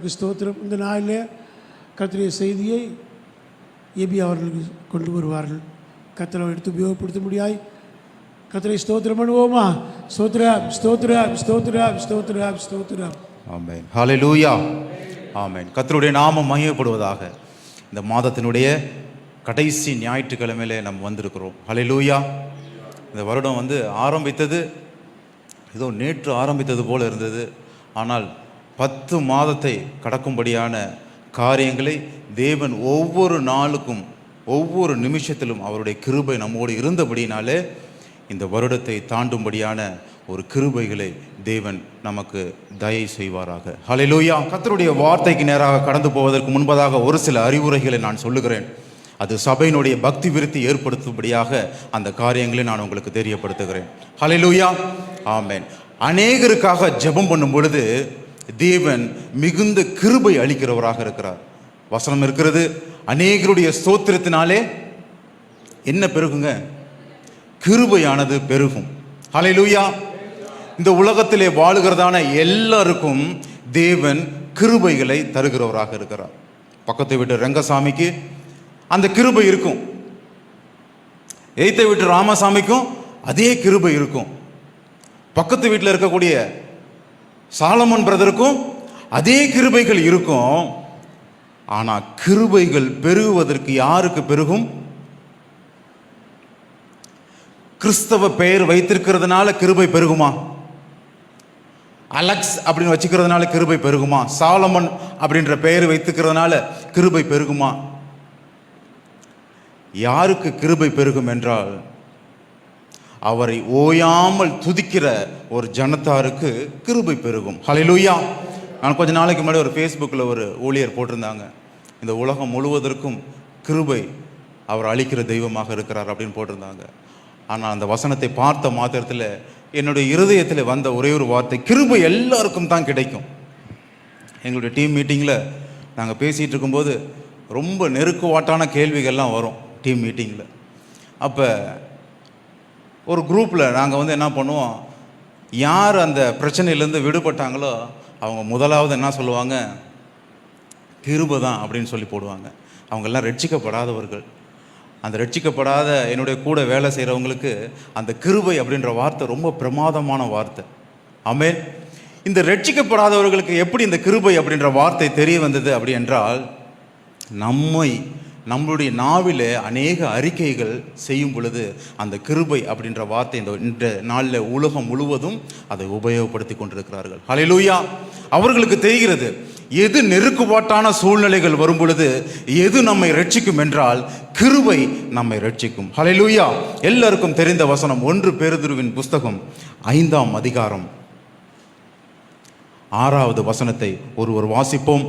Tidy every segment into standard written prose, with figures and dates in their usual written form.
கர்த்தருக்கு ஸ்தோத்திரம். இந்த நாளில் கர்த்தருடைய செய்தியை எபி அவர்களுக்கு கொண்டு வருவார்கள். கர்த்தரை எடுத்து உபயோகப்படுத்த முடியாய் கர்த்தரை ஸ்தோத்திரம் பண்ணுவோமா? ஸ்தோத்திரம் ஸ்தோத்திரம் ஸ்தோத்திரம் ஸ்தோத்திரம் ஸ்தோத்திரம். ஆமென். ஹல்லேலூயா. ஆமென். கர்த்தருடைய நாமம் மகிமைப்படுவதாக. இந்த மாதத்தினுடைய கடைசி ஞாயிற்றுக்கிழமையிலே நம்ம வந்திருக்கிறோம். ஹல்லேலூயா. இந்த வருடம் ஆரம்பித்தது ஏதோ நேற்று ஆரம்பித்தது போல இருந்தது. ஆனால் 10 மாதத்தை கடக்கும்படியான காரியங்களை தேவன் ஒவ்வொரு நாளுக்கும் ஒவ்வொரு நிமிஷத்திலும் அவருடைய கிருபை நம்மோடு இருந்தபடினாலே இந்த வருடத்தை தாண்டும்படியான ஒரு கிருபைகளை தேவன் நமக்கு தயை செய்வாராக. ஹல்லேலூயா. கர்த்தருடைய வார்த்தைக்கு நேராக கடந்து போவதற்கு முன்பதாக ஒரு சில அறிவுரைகளை நான் சொல்லுகிறேன். அது சபையினுடைய பக்தி விருத்தி ஏற்படுத்தும்படியாக அந்த காரியங்களை நான் உங்களுக்கு தெரியப்படுத்துகிறேன். ஹல்லேலூயா. ஆமென். அநேகருக்காக ஜெபம் பண்ணும் பொழுது தேவன் மிகுந்த கிருபை அளிக்கிறவராக இருக்கிறார். வசனம் இருக்கிறது, அநேகருடைய ஸ்தோத்திரத்தினாலே என்ன பெருகுங்க? கிருபையானது பெருகும். ஹல்லேலூயா. இந்த உலகத்திலே வாழுகிறதான எல்லாருக்கும் தேவன் கிருபைகளை தருகிறவராக இருக்கிறார். பக்கத்தை விட்டு ரங்கசாமிக்கு அந்த கிருபை இருக்கும், எய்த்தை விட்டு ராமசாமிக்கும் அதே கிருபை இருக்கும், பக்கத்து வீட்டில் இருக்கக்கூடிய சாலமன் பிரதருக்கும் அதே கிருபைகள் இருக்கும். ஆனால் கிருபைகள் பெருகுவதற்கு யாருக்கு பெருகும்? கிறிஸ்தவ பெயர் வைத்திருக்கிறதுனால கிருபை பெருகுமா? அலெக்ஸ் அப்படின்னு வச்சுக்கிறதுனால கிருபை பெருகுமா? சாலமன் அப்படின்ற பெயர் வைத்துக்கிறதுனால கிருபை பெருகுமா? யாருக்கு கிருபை பெருகும் என்றால் அவரை ஓயாமல் துதிக்கிற ஒரு ஜனத்தாருக்கு கிருபை பெருகும். ஹல்லேலூயா. நான் கொஞ்ச நாளைக்கு முன்னாடி ஒரு ஃபேஸ்புக்கில் ஒரு ஊழியர் போட்டிருந்தாங்க, இந்த உலகம் முழுவதற்கும் கிருபை அவர் அளிக்கிற தெய்வமாக இருக்கிறார் அப்படின்னு போட்டிருந்தாங்க. ஆனால் அந்த வசனத்தை பார்த்த மாத்திரத்தில் என்னுடைய இருதயத்தில் வந்த ஒரே ஒரு வார்த்தை, கிருபை எல்லாருக்கும் தான் கிடைக்கும். எங்களுடைய டீம் மீட்டிங்கில் நாங்கள் பேசிகிட்டு இருக்கும்போது ரொம்ப நெருக்குவாட்டான கேள்விகள்லாம் வரும் டீம் மீட்டிங்கில். அப்போ ஒரு குரூப்பில் நாங்கள் என்ன பண்ணுவோம், யார் அந்த பிரச்சனையிலேருந்து விடுபட்டாங்களோ அவங்க முதலாவது என்ன சொல்லுவாங்க? கிருபை தான் அப்படின்னு சொல்லி போடுவாங்க. அவங்கெல்லாம் ரட்சிக்கப்படாதவர்கள். அந்த ரட்சிக்கப்படாத என்னுடைய கூட வேலை செய்கிறவங்களுக்கு அந்த கிருபை அப்படின்ற வார்த்தை ரொம்ப பிரமாதமான வார்த்தை. ஆமென். இந்த ரட்சிக்கப்படாதவர்களுக்கு எப்படி இந்த கிருபை அப்படின்ற வார்த்தை தெரிய வந்தது அப்படி என்றால், நம்மளுடைய நாவிலே அநேக அறிக்கைகள் செய்யும் பொழுது அந்த கிருபை அப்படின்ற வார்த்தை இந்த நாளில் உலகம் முழுவதும் அதை உபயோகப்படுத்தி கொண்டிருக்கிறார்கள். ஹல்லேலூயா. அவர்களுக்கு தெரிகிறது எது நெருக்குபாட்டான சூழ்நிலைகள் வரும் பொழுது எது நம்மை ரட்சிக்கும் என்றால் கிருபை நம்மை ரட்சிக்கும். ஹல்லேலூயா. எல்லாருக்கும் தெரிந்த வசனம் 1 பேதுருவின் புஸ்தகம் 5ஆம் அதிகாரம் 6வது வசனத்தை ஒருவர் வாசிப்போம்.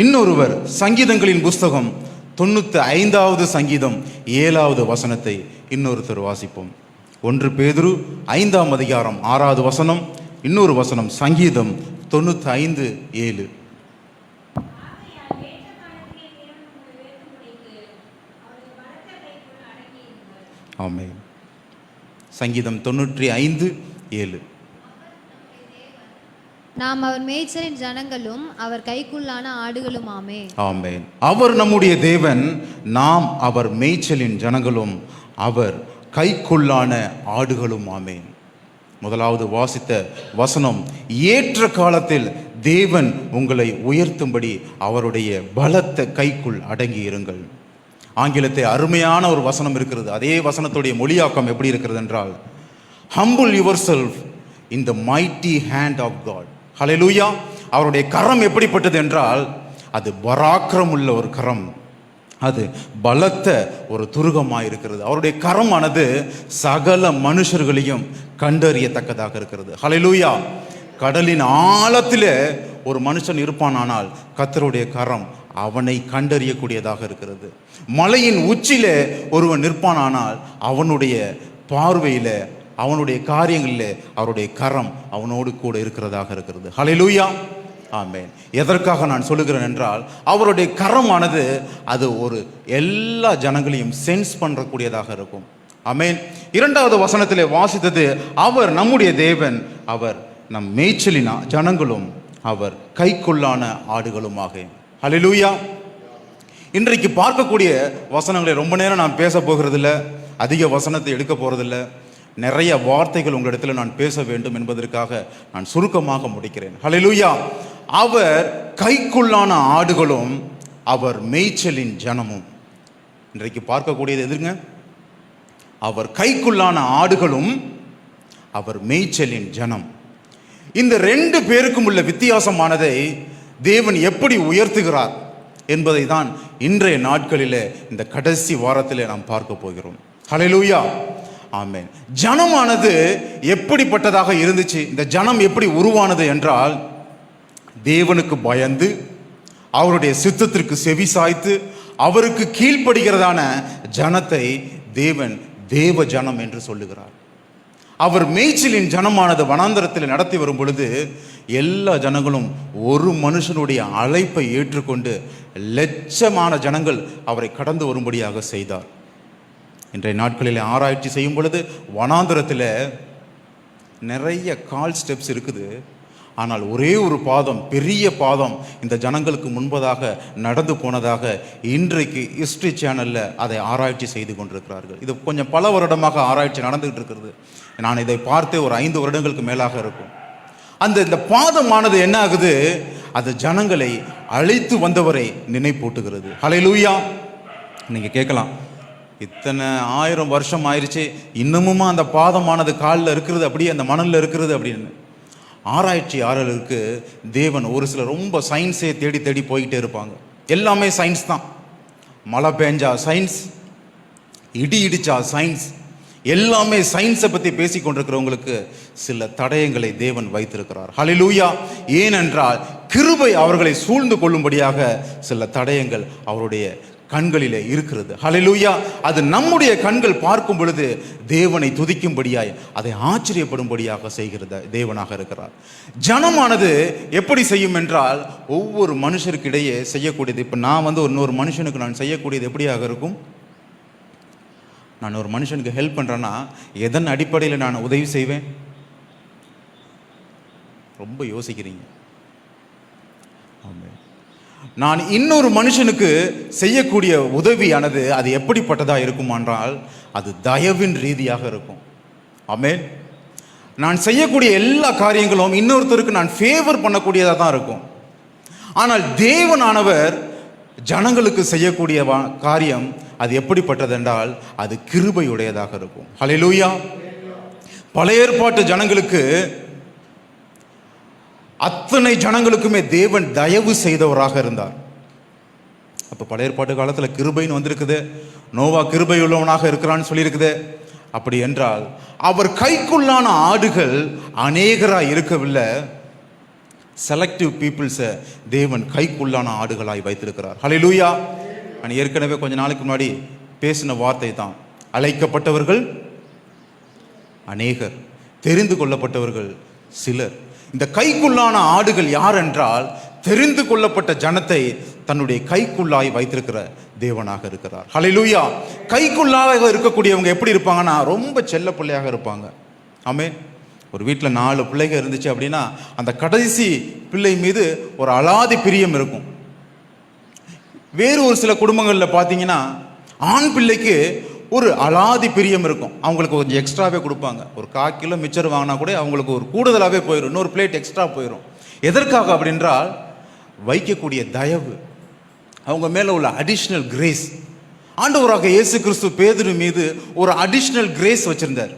இன்னொருவர் சங்கீதங்களின் புஸ்தகம் 95வது சங்கீதம் 7வது வசனத்தை இன்னொருத்தர் வாசிப்போம். 1 பேதுரு 5ஆம் அதிகாரம் 6வது வசனம், இன்னொரு வசனம் சங்கீதம் 95:7. ஆமென். சங்கீதம் 95:7. நாம் அவர் மேய்ச்சலின் ஜனங்களும் அவர் கைக்குள்ளான ஆடுகளும் ஆமே. ஆமென். அவர் நம்முடைய தேவன், நாம் அவர் மேய்ச்சலின் ஜனங்களும் அவர் கைக்குள்ளான ஆடுகளும் ஆமேன். முதலாவது வாசித்த வசனம், ஏற்ற காலத்தில் தேவன் உங்களை உயர்த்தும்படி அவருடைய பலத்த கைக்குள் அடங்கி இருங்கள். ஆங்கிலத்தை அருமையான ஒரு வசனம் இருக்கிறது. அதே வசனத்துடைய மொழியாக்கம் எப்படி இருக்கிறது என்றால், humble yourself in the mighty hand of God. ஹல்லேலூயா. அவருடைய கரம் எப்படிப்பட்டது என்றால் அது பராக்கிரம் உள்ள ஒரு கரம், அது பலத்த ஒரு துருகமாக இருக்கிறது. அவருடைய கரமானது சகல மனுஷர்களையும் கண்டறியத்தக்கதாக இருக்கிறது. ஹல்லேலூயா. கடலின் ஆழத்திலே ஒரு மனுஷன் இருப்பானால் கர்த்தருடைய கரம் அவனை கண்டறியக்கூடியதாக இருக்கிறது. மலையின் உச்சியிலே ஒருவன் நிற்பானால் அவனுடைய பார்வையில, அவனுடைய காரியங்களிலே அவருடைய கரம் அவனோடு கூட இருக்கிறதாக இருக்கிறது. ஹல்லேலூயா. ஆமென். எதற்காக நான் சொல்லுகிறேன் என்றால், அவருடைய கரமானது அது ஒரு எல்லா ஜனங்களையும் சென்ஸ் பண்ணக்கூடியதாக இருக்கும். ஆமென். 2வது வசனத்திலே வாசித்தது, அவர் நம்முடைய தேவன், அவர் நம் மேய்ச்சலினா ஜனங்களும் அவர் கைக்குள்ளான ஆடுகளுமாக. ஹல்லேலூயா. இன்றைக்கு பார்க்கக்கூடிய வசனங்களை ரொம்ப நேரம் நான் பேச போகிறதில்ல, அதிக வசனத்தை எடுக்க போகிறதில்ல. நிறைய வார்த்தைகள் உங்களிடத்தில் நான் பேச வேண்டும் என்பதற்காக நான் சுருக்கமாக முடிக்கிறேன். ஹல்லேலூயா. அவர் கைக்குள்ளான ஆடுகளும் அவர் மேய்ச்சலின் ஜனமும். இன்றைக்கு பார்க்கக்கூடியது எதுங்க? அவர் கைக்குள்ளான ஆடுகளும் அவர் மேய்ச்சலின் ஜனம். இந்த ரெண்டு பேருக்கும் உள்ள வித்தியாசமானதை தேவன் எப்படி உயர்த்துகிறார் என்பதை தான் இன்றைய நாட்களிலே இந்த கடைசி வாரத்திலே நாம் பார்க்க போகிறோம். ஹல்லேலூயா. ஆமென். ஜனமானது எப்படிப்பட்டதாக இருந்துச்சு? இந்த ஜனம் எப்படி உருவானது என்றால், தேவனுக்கு பயந்து அவருடைய சித்தத்திற்கு செவி சாய்த்து அவருக்கு கீழ்ப்படுகிறதான ஜனத்தை தேவன் தேவ ஜனம் என்று சொல்லுகிறார். அவர் மேய்ச்சலின் ஜனமானது வனாந்தரத்தில் நடத்தி வரும் பொழுது எல்லா ஜனங்களும் ஒரு மனுஷனுடைய அழைப்பை ஏற்றுக்கொண்டு லட்சமான ஜனங்கள் அவரை கடந்து வரும்படியாக செய்தார். இன்றைய நாட்களில் ஆராய்ச்சி செய்யும் பொழுது வனாந்தரத்தில் நிறைய கால் ஸ்டெப்ஸ் இருக்குது. ஆனால் ஒரே ஒரு பாதம், பெரிய பாதம் இந்த ஜனங்களுக்கு முன்பதாக நடந்து போனதாக இன்றைக்கு ஹிஸ்ட்ரி சேனலில் அதை ஆராய்ச்சி செய்து கொண்டிருக்கிறார்கள். இது கொஞ்சம் பல வருடமாக ஆராய்ச்சி நடந்துகிட்டு இருக்கிறது. நான் இதை பார்த்து ஒரு 5 வருடங்களுக்கு மேலாக இருக்கும். இந்த பாதமானது என்ன ஆகுது? அது ஜனங்களை அழைத்து வந்தவரை நினைப்பூட்டுகிறது. ஹல்லேலூயா. நீங்கள் கேட்கலாம், இத்தனை 1000 வருஷம் ஆயிடுச்சு, இன்னமுமா அந்த பாதமானது காலில் இருக்கிறது, அப்படியே அந்த மணலில் இருக்கிறது அப்படின்னு. ஆராய்ச்சியாளர்களுக்கு தேவன் ஒரு சில ரொம்ப சயின்ஸே தேடி தேடி போய்கிட்டே இருப்பாங்க. எல்லாமே சயின்ஸ் தான். மழை பெஞ்சா சயின்ஸ், இடி இடிச்சா சயின்ஸ், எல்லாமே சயின்ஸை பற்றி பேசி கொண்டிருக்கிறவங்களுக்கு சில தடயங்களை தேவன் வைத்திருக்கிறார். ஹல்லேலூயா. ஏனென்றால் கிருபை அவர்களை சூழ்ந்து கொள்ளும்படியாக சில தடயங்கள் அவருடைய கண்களிலே இருக்கிறது. ஹல்லேலூயா. அது நம்முடைய கண்கள் பார்க்கும் பொழுது தேவனை துதிக்கும்படியாய், அதை ஆச்சரியப்படும்படியாக செய்கிறது தேவனாக இருக்கிறார். ஜனமானது எப்படி செய்யும் என்றால், ஒவ்வொரு மனுஷருக்கு இடையே செய்யக்கூடியது. இப்போ நான் இன்னொரு மனுஷனுக்கு நான் செய்யக்கூடியது எப்படியாக இருக்கும்? நான் ஒரு மனுஷனுக்கு ஹெல்ப் பண்ணுறேன்னா எதன் அடிப்படையில் நான் உதவி செய்வேன்? ரொம்ப யோசிக்கிறீங்க. ஆமென். நான் இன்னொரு மனுஷனுக்கு செய்யக்கூடிய உதவியானது அது எப்படிப்பட்டதாக இருக்கும் என்றால், அது தயவின் ரீதியாக இருக்கும். ஆமென். நான் செய்யக்கூடிய எல்லா காரியங்களும் இன்னொருத்தருக்கு நான் ஃபேவர் பண்ணக்கூடியதாக தான் இருக்கும். ஆனால் தேவனானவர் ஜனங்களுக்கு செய்யக்கூடிய காரியம் அது எப்படிப்பட்டது என்றால், அது கிருபையுடையதாக இருக்கும். ஹல்லேலூயா. பழைய ஏற்பாட்டு ஜனங்களுக்கு, அத்தனை ஜனங்களுக்குமே தேவன் தயவு செய்தவராக இருந்தார். அப்போ பழைய ஏற்பாட்டு காலத்தில் கிருபைன்னு வந்திருக்குது. நோவா கிருபை உள்ளவனாக இருக்கிறான்னு சொல்லியிருக்குது. அப்படி என்றால் அவர் கைக்குள்ளான ஆடுகள் அநேகராக இருக்கவில்லை. செலக்டிவ் பீப்புள்ஸை தேவன் கைக்குள்ளான ஆடுகளாய் வைத்திருக்கிறார். ஹல்லேலூயா. நான் ஏற்கனவே கொஞ்ச நாளைக்கு முன்னாடி பேசின வார்த்தை தான். அழைக்கப்பட்டவர்கள் அநேகர், தெரிந்து கொள்ளப்பட்டவர்கள் சிலர். இந்த கைக்குள்ளான ஆடுகள் யார் என்றால், தெரிந்து கொள்ளப்பட்ட ஜனத்தை தன்னுடைய கைக்குள்ளாய் வைத்திருக்கிற தேவனாக இருக்கிறார். ஹல்லேலூயா. கைக்குள்ளாக இருக்கக்கூடியவங்க எப்படி இருப்பாங்கன்னா, ரொம்ப செல்ல பிள்ளையாக இருப்பாங்க. ஆமென். ஒரு வீட்டில் 4 பிள்ளைகள் இருந்துச்சு அப்படின்னா, அந்த கடைசி பிள்ளை மீது ஒரு அலாதி பிரியம் இருக்கும். வேறு ஒரு சில குடும்பங்களில் பார்த்தீங்கன்னா, ஆண் பிள்ளைக்கு ஒரு அலாதி பிரியம் இருக்கும். அவங்களுக்கு கொஞ்சம் எக்ஸ்ட்ராவே கொடுப்பாங்க. ஒரு 1/4 கிலோ மிச்சர் வாங்கினா கூட அவங்களுக்கு ஒரு கூடுதலாகவே போயிடும், இன்னொரு பிளேட் எக்ஸ்ட்ரா போயிடும். எதற்காக அப்படின்றால், வைக்கக்கூடிய தயவு, அவங்க மேலே உள்ள அடிஷ்னல் கிரேஸ். ஆண்டவராக இயேசு கிறிஸ்து பேதுரு மீது ஒரு அடிஷ்னல் கிரேஸ் வச்சிருந்தார்.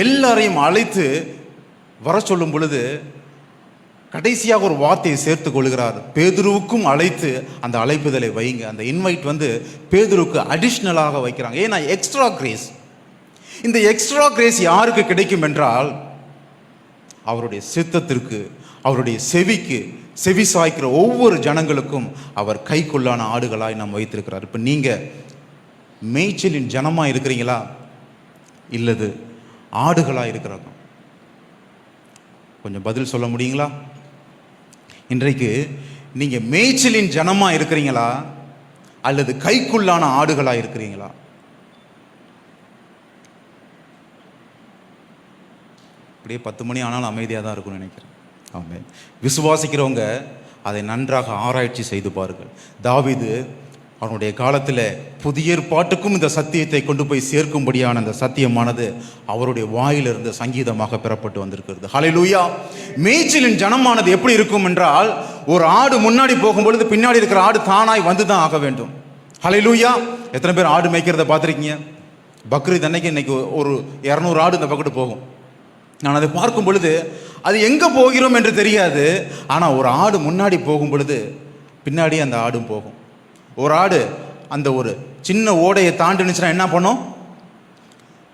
எல்லாரையும் அழைத்து வர சொல்லும் பொழுது கடைசியாக ஒரு வார்த்தையை சேர்த்து கொள்கிறார். பேதுருவுக்கும் அழைத்து அந்த அழைப்புதலை வைங்க. அந்த இன்வைட் பேதுருக்கு அடிஷ்னலாக வைக்கிறாங்க. ஏன்னா எக்ஸ்ட்ரா கிரேஸ். இந்த எக்ஸ்ட்ரா கிரேஸ் யாருக்கு கிடைக்கும் என்றால், அவருடைய சித்தத்திற்கு, அவருடைய செவிக்கு செவி சாய்க்கிற ஒவ்வொரு ஜனங்களுக்கும் அவர் கைக்குள்ளான ஆடுகளாய் நாம் வைத்திருக்கிறார். இப்போ நீங்கள் மேய்ச்சலின் ஜனமாக இருக்கிறீங்களா, இல்லது ஆடுகளாக இருக்கிறாங்க? கொஞ்சம் பதில் சொல்ல முடியுங்களா? இன்றைக்கு நீங்கள் மேய்ச்சலின் ஜனமாக இருக்கிறீங்களா, அல்லது கைக்குள்ளான ஆடுகளாக இருக்கிறீங்களா? அப்படியே 10 மணி ஆனாலும் அமைதியாக தான் இருக்கும்னு நினைக்கிறேன். ஆமென். விசுவாசிக்கிறவங்க அதை நன்றாக ஆராய்ச்சி செய்து பாருங்கள். தாவீது அவனுடைய காலத்தில் புதிய ஏற்பாட்டுக்கும் இந்த சத்தியத்தை கொண்டு போய் சேர்க்கும்படியான அந்த சத்தியமானது அவருடைய வாயிலிருந்து சங்கீதமாக பெறப்பட்டு வந்திருக்கிறது. ஹல்லேலூயா. மேய்ச்சலின் ஜனமானது எப்படி இருக்கும் என்றால், ஒரு ஆடு முன்னாடி போகும்பொழுது பின்னாடி இருக்கிற ஆடு தானாய் வந்து தான் ஆக வேண்டும். ஹல்லேலூயா. எத்தனை பேர் ஆடு மேய்க்கிறத பார்த்துருக்கீங்க? பக்ரீத் அன்னைக்கு இன்னைக்கு ஒரு 200 ஆடு இந்த பக்கத்து போகும். நான் அதை பார்க்கும் பொழுது அது எங்கே போகிறோம் என்று தெரியாது. ஆனால் ஒரு ஆடு முன்னாடி போகும் பொழுது பின்னாடி அந்த ஆடும் போகும். ஒரு ஆடு அந்த ஒரு சின்ன ஓடையை தாண்டினுச்சுன்னா என்ன பண்ணும்?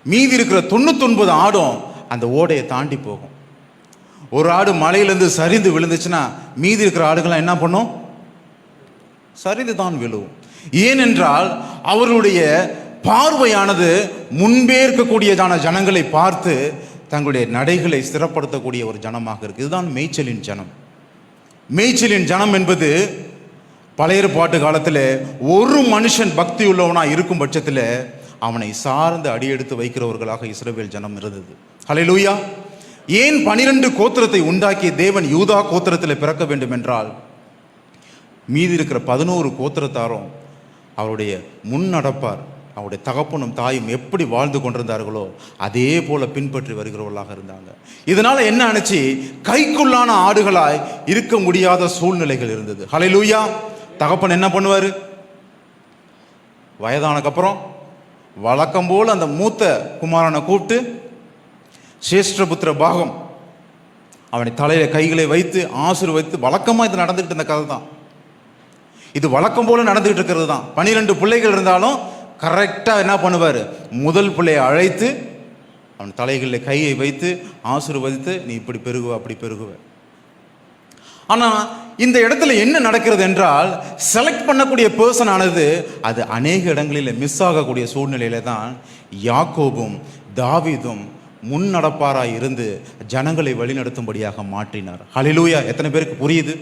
மீதி இருக்கிற 99 ஆடும் அந்த ஓடையை தாண்டி போகும். ஒரு ஆடு மலையிலேருந்து சரிந்து விழுந்துச்சுன்னா மீதி இருக்கிற ஆடுகள்லாம் என்ன பண்ணும்? சரிந்து தான் விழுவும். ஏனென்றால் அவர்களுடைய பார்வையானது முன்பே இருக்கக்கூடியதான ஜனங்களை பார்த்து தங்களுடைய நடைகளை ஸ்திரப்படுத்தக்கூடிய ஒரு ஜனமாக இருக்கு. இதுதான் மேய்ச்சலின் ஜனம். மேய்ச்சலின் ஜனம் என்பது பழைய ஏற்பாட்டு காலத்தில் ஒரு மனுஷன் பக்தி உள்ளவனாக இருக்கும் பட்சத்தில் அவனை சார்ந்து அடியெடுத்து வைக்கிறவர்களாக இஸ்ரவேல் ஜனம் இருந்தது. ஹல்லேலூயா. ஏன் 12 கோத்திரத்தை உண்டாக்கிய தேவன் யூதா கோத்திரத்தில் பிறக்க வேண்டும் என்றால், மீதி இருக்கிற 11 கோத்திரத்தாரும் அவருடைய முன்னடப்பார், அவருடைய தகப்பனும் தாயும் எப்படி வாழ்ந்து கொண்டிருந்தார்களோ அதே போல பின்பற்றி வருகிறவர்களாக இருந்தாங்க. இதனால என்ன ஆச்சு? கைக்குள்ளான ஆடுகளாய் இருக்க முடியாத சூழ்நிலைகள் இருந்தது. ஹல்லேலூயா. தகப்பன் என்ன பண்ணுவார்? வயதானக்கப்புறம் வழக்கம் போல் அந்த மூத்த குமாரனை கூப்பிட்டு சேஷ்டபுத்திர பாகம் அவனை தலையில கைகளை வைத்து ஆசீர்வதித்து, வழக்கமாக இது நடந்துகிட்டு இருந்த கதை தான். இது வழக்கம் போல நடந்துகிட்டு இருக்கிறது தான். 12 பிள்ளைகள் இருந்தாலும் கரெக்டாக என்ன பண்ணுவார்? முதல் பிள்ளையை அழைத்து அவன் தலைகளில் கையை வைத்து ஆசீர்வதித்து, நீ இப்படி பெருகுவ அப்படி பெருகுவ. ஆனால் இந்த இடத்துல என்ன நடக்கிறது என்றால், செலக்ட் பண்ணக்கூடிய பர்சன் ஆனது அது அநேக இடங்களில் மிஸ் ஆகக்கூடிய சூழ்நிலையில தான் யாக்கோபும் தாவீதும் முன்னடப்பாராய் இருந்து ஜனங்களை வழிநடத்தும்படியாக மாற்றினார். ஹல்லேலூயா. எத்தனை பேருக்கு புரியுது?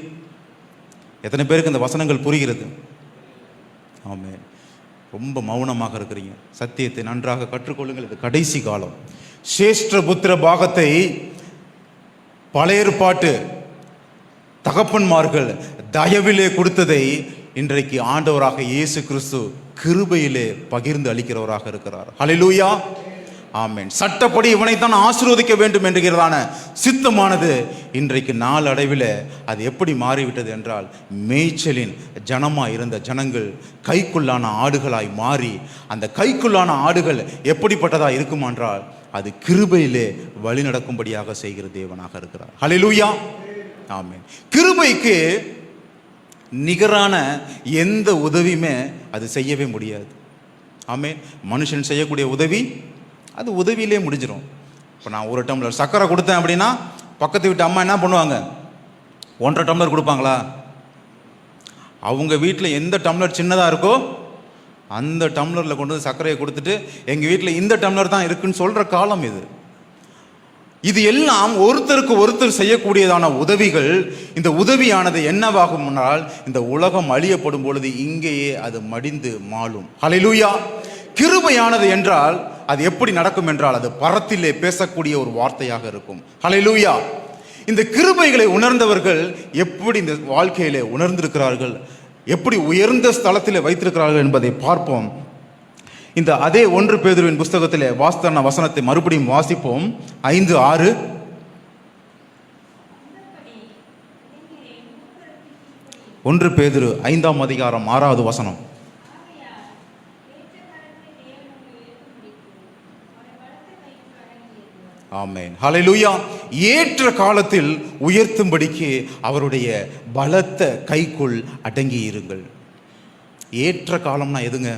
எத்தனை பேருக்கு இந்த வசனங்கள் புரிகிறது? ஆமென். ரொம்ப மௌனமாக இருக்கிறீங்க. சத்தியத்தை நன்றாக கற்றுக்கொள்ளுங்கள். இது கடைசி காலம். சேஷ்டபுத்திர பாகத்தை பழைய ஏற்பாட்டு தகப்பன்மார்கள் தயவிலே கொடுத்ததை இன்றைக்கு ஆண்டவராக இயேசு கிறிஸ்து கிருபையிலே பகிர்ந்து அளிக்கிறவராக இருக்கிறார். ஹல்லேலூயா. ஆமென். சட்டப்படி இவனைத்தான் ஆசீர்வதிக்க வேண்டும் என்கிறதான சித்தமானது இன்றைக்கு நாளடைவில் அது எப்படி மாறிவிட்டது என்றால், மேய்ச்சலின் ஜனமாக இருந்த ஜனங்கள் கைக்குள்ளான ஆடுகளாய் மாறி, அந்த கைக்குள்ளான ஆடுகள் எப்படிப்பட்டதாக இருக்குமென்றால் அது கிருபையிலே வழி நடக்கும்படியாக செய்கிற தேவனாக இருக்கிறார். ஹல்லேலூயா. ஆமென். கிருபைக்கு நிகரான எந்த உதவியுமே அது செய்யவே முடியாது. ஆமென். மனுஷன் செய்யக்கூடிய உதவி அது உதவியிலே முடிஞ்சிடும். இப்போ நான் 1 டம்ளர் சர்க்கரை கொடுத்தேன் அப்படின்னா பக்கத்து வீட்டு அம்மா என்ன பண்ணுவாங்க? 1.5 டம்ளர் கொடுப்பாங்களா? அவங்க வீட்டில் எந்த டம்ளர் சின்னதாக இருக்கோ அந்த டம்ளரில் கொண்டு வந்து சர்க்கரையை கொடுத்துட்டு, எங்கள் வீட்டில் இந்த டம்ளர் தான் இருக்குன்னு சொல்கிற காலம் இது. இது எல்லாம் ஒருத்தருக்கு ஒருத்தர் செய்யக்கூடியதான உதவிகள். இந்த உதவியானது என்னவாகும் என்றால், இந்த உலகம் அழியப்படும் பொழுது இங்கேயே அது மடிந்து மாளும். ஹல்லேலூயா. கிருபையானது என்றால் அது எப்படி நடக்கும் என்றால், அது பரத்திலே பேசக்கூடிய ஒரு வார்த்தையாக இருக்கும். ஹல்லேலூயா. இந்த கிருபைகளை உணர்ந்தவர்கள் எப்படி இந்த வாழ்க்கையிலே உணர்ந்திருக்கிறார்கள், எப்படி உயர்ந்த ஸ்தலத்தில் வைத்திருக்கிறார்கள் என்பதை பார்ப்போம். இந்த அதே 1 பேதுருவின் புஸ்தகத்திலே வாஸ்தவ வசனத்தை மறுபடியும் வாசிப்போம். 5:6. 1 பேதுரு 5ஆம் அதிகாரம் 6வது வசனம். ஆமென். ஹல்லேலூயா. ஏற்ற காலத்தில் உயர்த்தும்படிக்கு அவருடைய பலத்த கைக்குள் அடங்கி இருங்கள். ஏற்ற காலம்னா எதுங்க?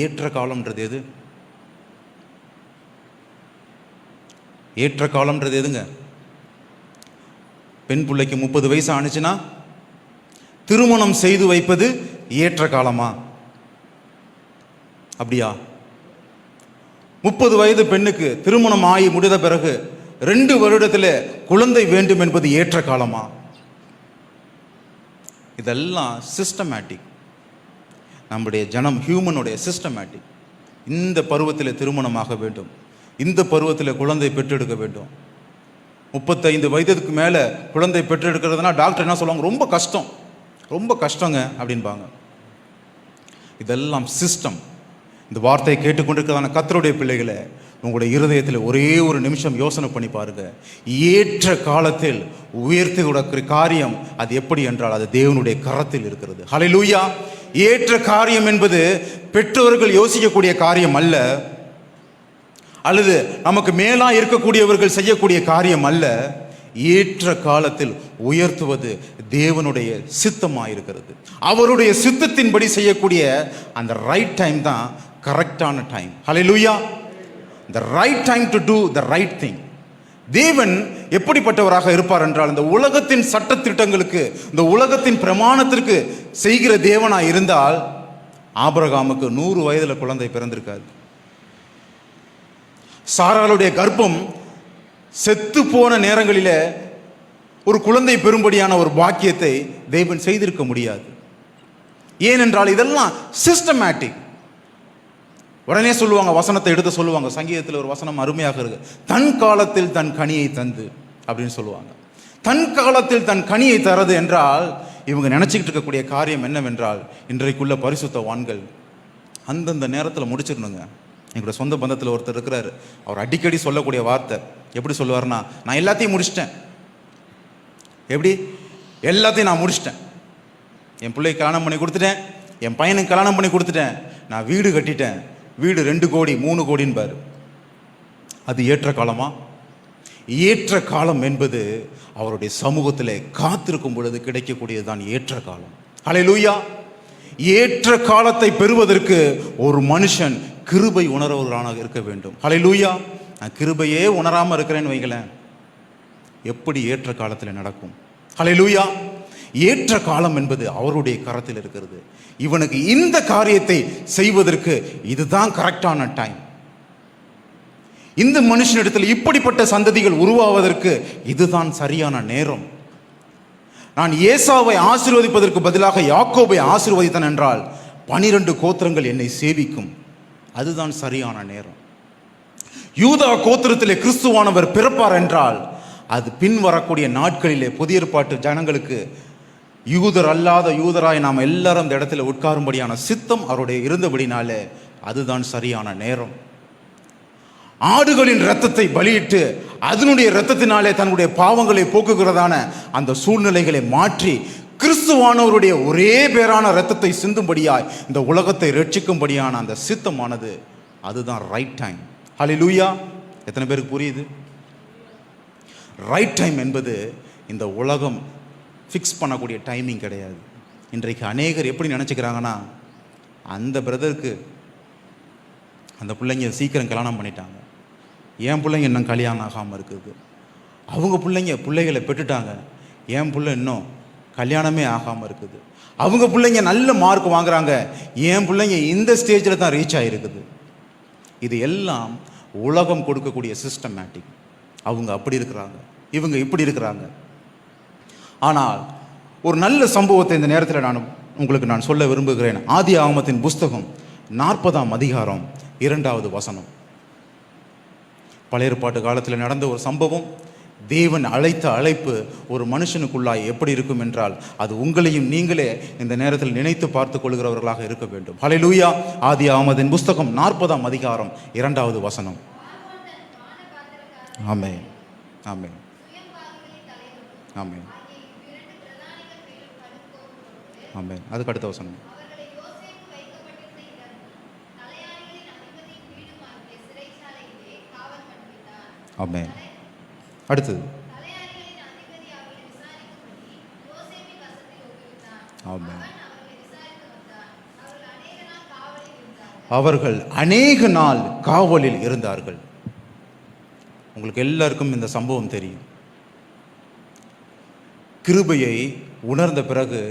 ஏற்ற காலம்ன்றது எது? ஏற்ற காலம்ன்றது எதுங்க? பெண் பிள்ளைக்கு 30 வயசு ஆனிச்சுன்னா திருமணம் செய்து வைப்பது ஏற்ற காலமா? அப்படியா? 30 வயது பெண்ணுக்கு திருமணம் ஆகி முடிந்த பிறகு 2 வருடத்தில் குழந்தை வேண்டும் என்பது ஏற்ற காலமா? இதெல்லாம் சிஸ்டமேட்டிக். நம்முடைய ஜனம் ஹியூமனுடைய சிஸ்டமேட்டிக். இந்த பருவத்தில் திருமணமாக வேண்டும், இந்த பருவத்தில் குழந்தை பெற்றெடுக்க வேண்டும், 35 வயதுக்கு மேலே குழந்தை பெற்றெடுக்கிறதுனா டாக்டர் என்ன சொல்லுவாங்க, ரொம்ப கஷ்டம், ரொம்ப கஷ்டங்க அப்படின்பாங்க. இதெல்லாம் சிஸ்டம். இந்த வார்த்தையை கேட்டுக்கொண்டிருக்கிறதான கர்த்தருடைய பிள்ளைகளை, உங்களுடைய இருதயத்தில் ஒரே ஒரு நிமிஷம் யோசனை பண்ணி பாருங்க. ஏற்ற காலத்தில் உயர்த்தி கொடுக்கிற காரியம் அது எப்படி என்றால் அது தேவனுடைய கரத்தில் இருக்கிறது. ஹல்லேலூயா. ஏற்ற காரியம் என்பது பெற்றோர்கள் யோசிக்கக்கூடிய காரியம் அல்ல, அல்லது நமக்கு மேலா இருக்கக்கூடியவர்கள் செய்யக்கூடிய காரியம் அல்ல. ஏற்ற காலத்தில் உயர்த்துவது தேவனுடைய சித்தமாயிருக்கிறது. அவருடைய சித்தத்தின்படி செய்யக்கூடிய அந்த ரைட் டைம் தான் கரெக்டான time. Hallelujah. the right time to do the right thing. தேவன் எப்படிப்பட்டவராக இருப்பார் என்றால், இந்த உலகத்தின் சட்டத்திட்டங்களுக்கு, இந்த உலகத்தின் பிரமாணத்திற்கு செய்கிற தேவனாய் இருந்தால் ஆபிரகாமுக்கு 100 வயதுல குழந்தை பிறந்திருக்காது. சாராளுடைய கர்ப்பம் செத்து போன நேரங்களிலே ஒரு குழந்தை பெறும்படியான ஒரு பாக்கியத்தை தேவன் செய்திருக்க முடியாது. ஏனென்றால் இதெல்லாம் சிஸ்டமேட்டிக். உடனே சொல்லுவாங்க, வசனத்தை எடுத்து சொல்லுவாங்க. சங்கீதத்தில் ஒரு வசனம் அருமையாக இருக்கு, தன் காலத்தில் தன் கனியை தந்து அப்படின்னு சொல்லுவாங்க. தன் காலத்தில் தன் கனியை தரது என்றால் இவங்க நினச்சிக்கிட்டு இருக்கக்கூடிய காரியம் என்னவென்றால், இன்றைக்குள்ள பரிசுத்தவான்கள் அந்தந்த நேரத்தில் முடிச்சிடணுங்க. எங்களோட சொந்த பந்தத்தில் ஒருத்தர் இருக்கிறார், அவர் அடிக்கடி சொல்லக்கூடிய வார்த்தை எப்படி சொல்லுவார்னா, நான் எல்லாத்தையும் முடிச்சிட்டேன். எப்படி? எல்லாத்தையும் நான் முடிச்சிட்டேன். என் பிள்ளைக்கு கல்யாணம் பண்ணி கொடுத்துட்டேன், என் பையனுக்கு கல்யாணம் பண்ணி கொடுத்துட்டேன், நான் வீடு கட்டிட்டேன், வீடு 2 கோடி 3 கோடின்பார். அது ஏற்ற காலமா? ஏற்ற காலம் என்பது அவருடைய சமூகத்தில் காத்திருக்கும் பொழுது கிடைக்கக்கூடியது தான் ஏற்ற காலம். ஹல்லேலூயா. ஏற்ற காலத்தை பெறுவதற்கு ஒரு மனுஷன் கிருபை உணர்வராக இருக்க வேண்டும். ஹல்லேலூயா. நான் கிருபையே உணராமல் இருக்கிறேன்னு வைங்களேன், எப்படி ஏற்ற காலத்தில் நடக்கும்? ஹல்லேலூயா. ஏற்ற காலம் என்பது அவருடைய கரத்தில் இருக்கிறது. இவனுக்கு இந்த காரியத்தை செய்வதற்கு இதுதான் கரெக்டான டைம். இந்த மனுஷனிடத்தில் இப்படிப்பட்ட சந்ததிகள் உருவாவதற்கு இதுதான் சரியான நேரம். நான் ஏசாவை ஆசீர்வதிப்பதற்கு பதிலாக யாக்கோபை ஆசீர்வதித்தேன் என்றால் 12 கோத்திரங்கள் என்னை சேவிக்கும். அதுதான் சரியான நேரம். யூதா கோத்திரத்திலே கிறிஸ்துவானவர் பிறப்பார் என்றால் அது பின் வரக்கூடிய நாட்களிலே புதிய ஏற்பாட்டு ஜனங்களுக்கு யூதர் அல்லாத யூதராய் நாம் எல்லாரும் இந்த இடத்துல உட்காரும்படியான சித்தம் அவருடைய இருந்தபடினாலே அதுதான் சரியான நேரம். ஆடுகளின் இரத்தத்தை பலியிட்டு அதனுடைய இரத்தத்தினாலே தன்னுடைய பாவங்களை போக்குகிறதான அந்த சூழ்நிலைகளை மாற்றி கிறிஸ்துவானவருடைய ஒரே பேரான இரத்தத்தை சிந்தும்படியாய் இந்த உலகத்தை ரட்சிக்கும்படியான அந்த சித்தமானது அதுதான் ரைட் டைம். ஹல்லேலூயா. எத்தனை பேருக்கு புரியுது? ரைட் டைம் என்பது இந்த உலகம் ஃபிக்ஸ் பண்ணக்கூடிய டைமிங் கிடையாது. இன்றைக்கு அநேகர் எப்படி நினச்சிக்கிறாங்கன்னா, அந்த பிரதருக்கு அந்த பிள்ளைங்க சீக்கிரம் கல்யாணம் பண்ணிட்டாங்க, என் பிள்ளைங்க இன்னும் கல்யாணம் ஆகாமல் இருக்குது. அவங்க பிள்ளைகளை பெற்றுட்டாங்க, என் பிள்ளை இன்னும் கல்யாணமே ஆகாமல் இருக்குது. அவங்க பிள்ளைங்க நல்ல மார்க் வாங்குறாங்க, என் பிள்ளைங்க இந்த ஸ்டேஜில் தான் ரீச் ஆகிருக்குது. இது எல்லாம் உலகம் கொடுக்கக்கூடிய சிஸ்டமேட்டிக். அவங்க அப்படி இருக்கிறாங்க, இவங்க இப்படி இருக்கிறாங்க. ஆனால் ஒரு நல்ல சம்பவத்தை இந்த நேரத்தில் நான் சொல்ல விரும்புகிறேன். ஆதியாகமத்தின் புஸ்தகம் 40ஆம் அதிகாரம் 2வது வசனம். பழைய ஏற்பாட்டு காலத்தில் நடந்த ஒரு சம்பவம். தேவன் அழைத்த அழைப்பு ஒரு மனுஷனுக்குள்ளாய் எப்படி இருக்கும் என்றால் அது உங்களையும் நீங்களே இந்த நேரத்தில் நினைத்து பார்த்து கொள்கிறவர்களாக இருக்க வேண்டும். ஹல்லேலூயா. ஆதியாகமத்தின் புஸ்தகம் 40ஆம் அதிகாரம் 2வது வசனம். ஆமென், ஆமென், ஆமென், ஆமென். அதுக்கு அடுத்த வசனம். ஆமென். அடுத்தது. ஆமென். அவர்கள் அநேக நாள் காவலில் இருந்தார்கள். உங்களுக்கு எல்லாருக்கும் இந்த சம்பவம் தெரியும். கிருபையை உணர்ந்த பிறகு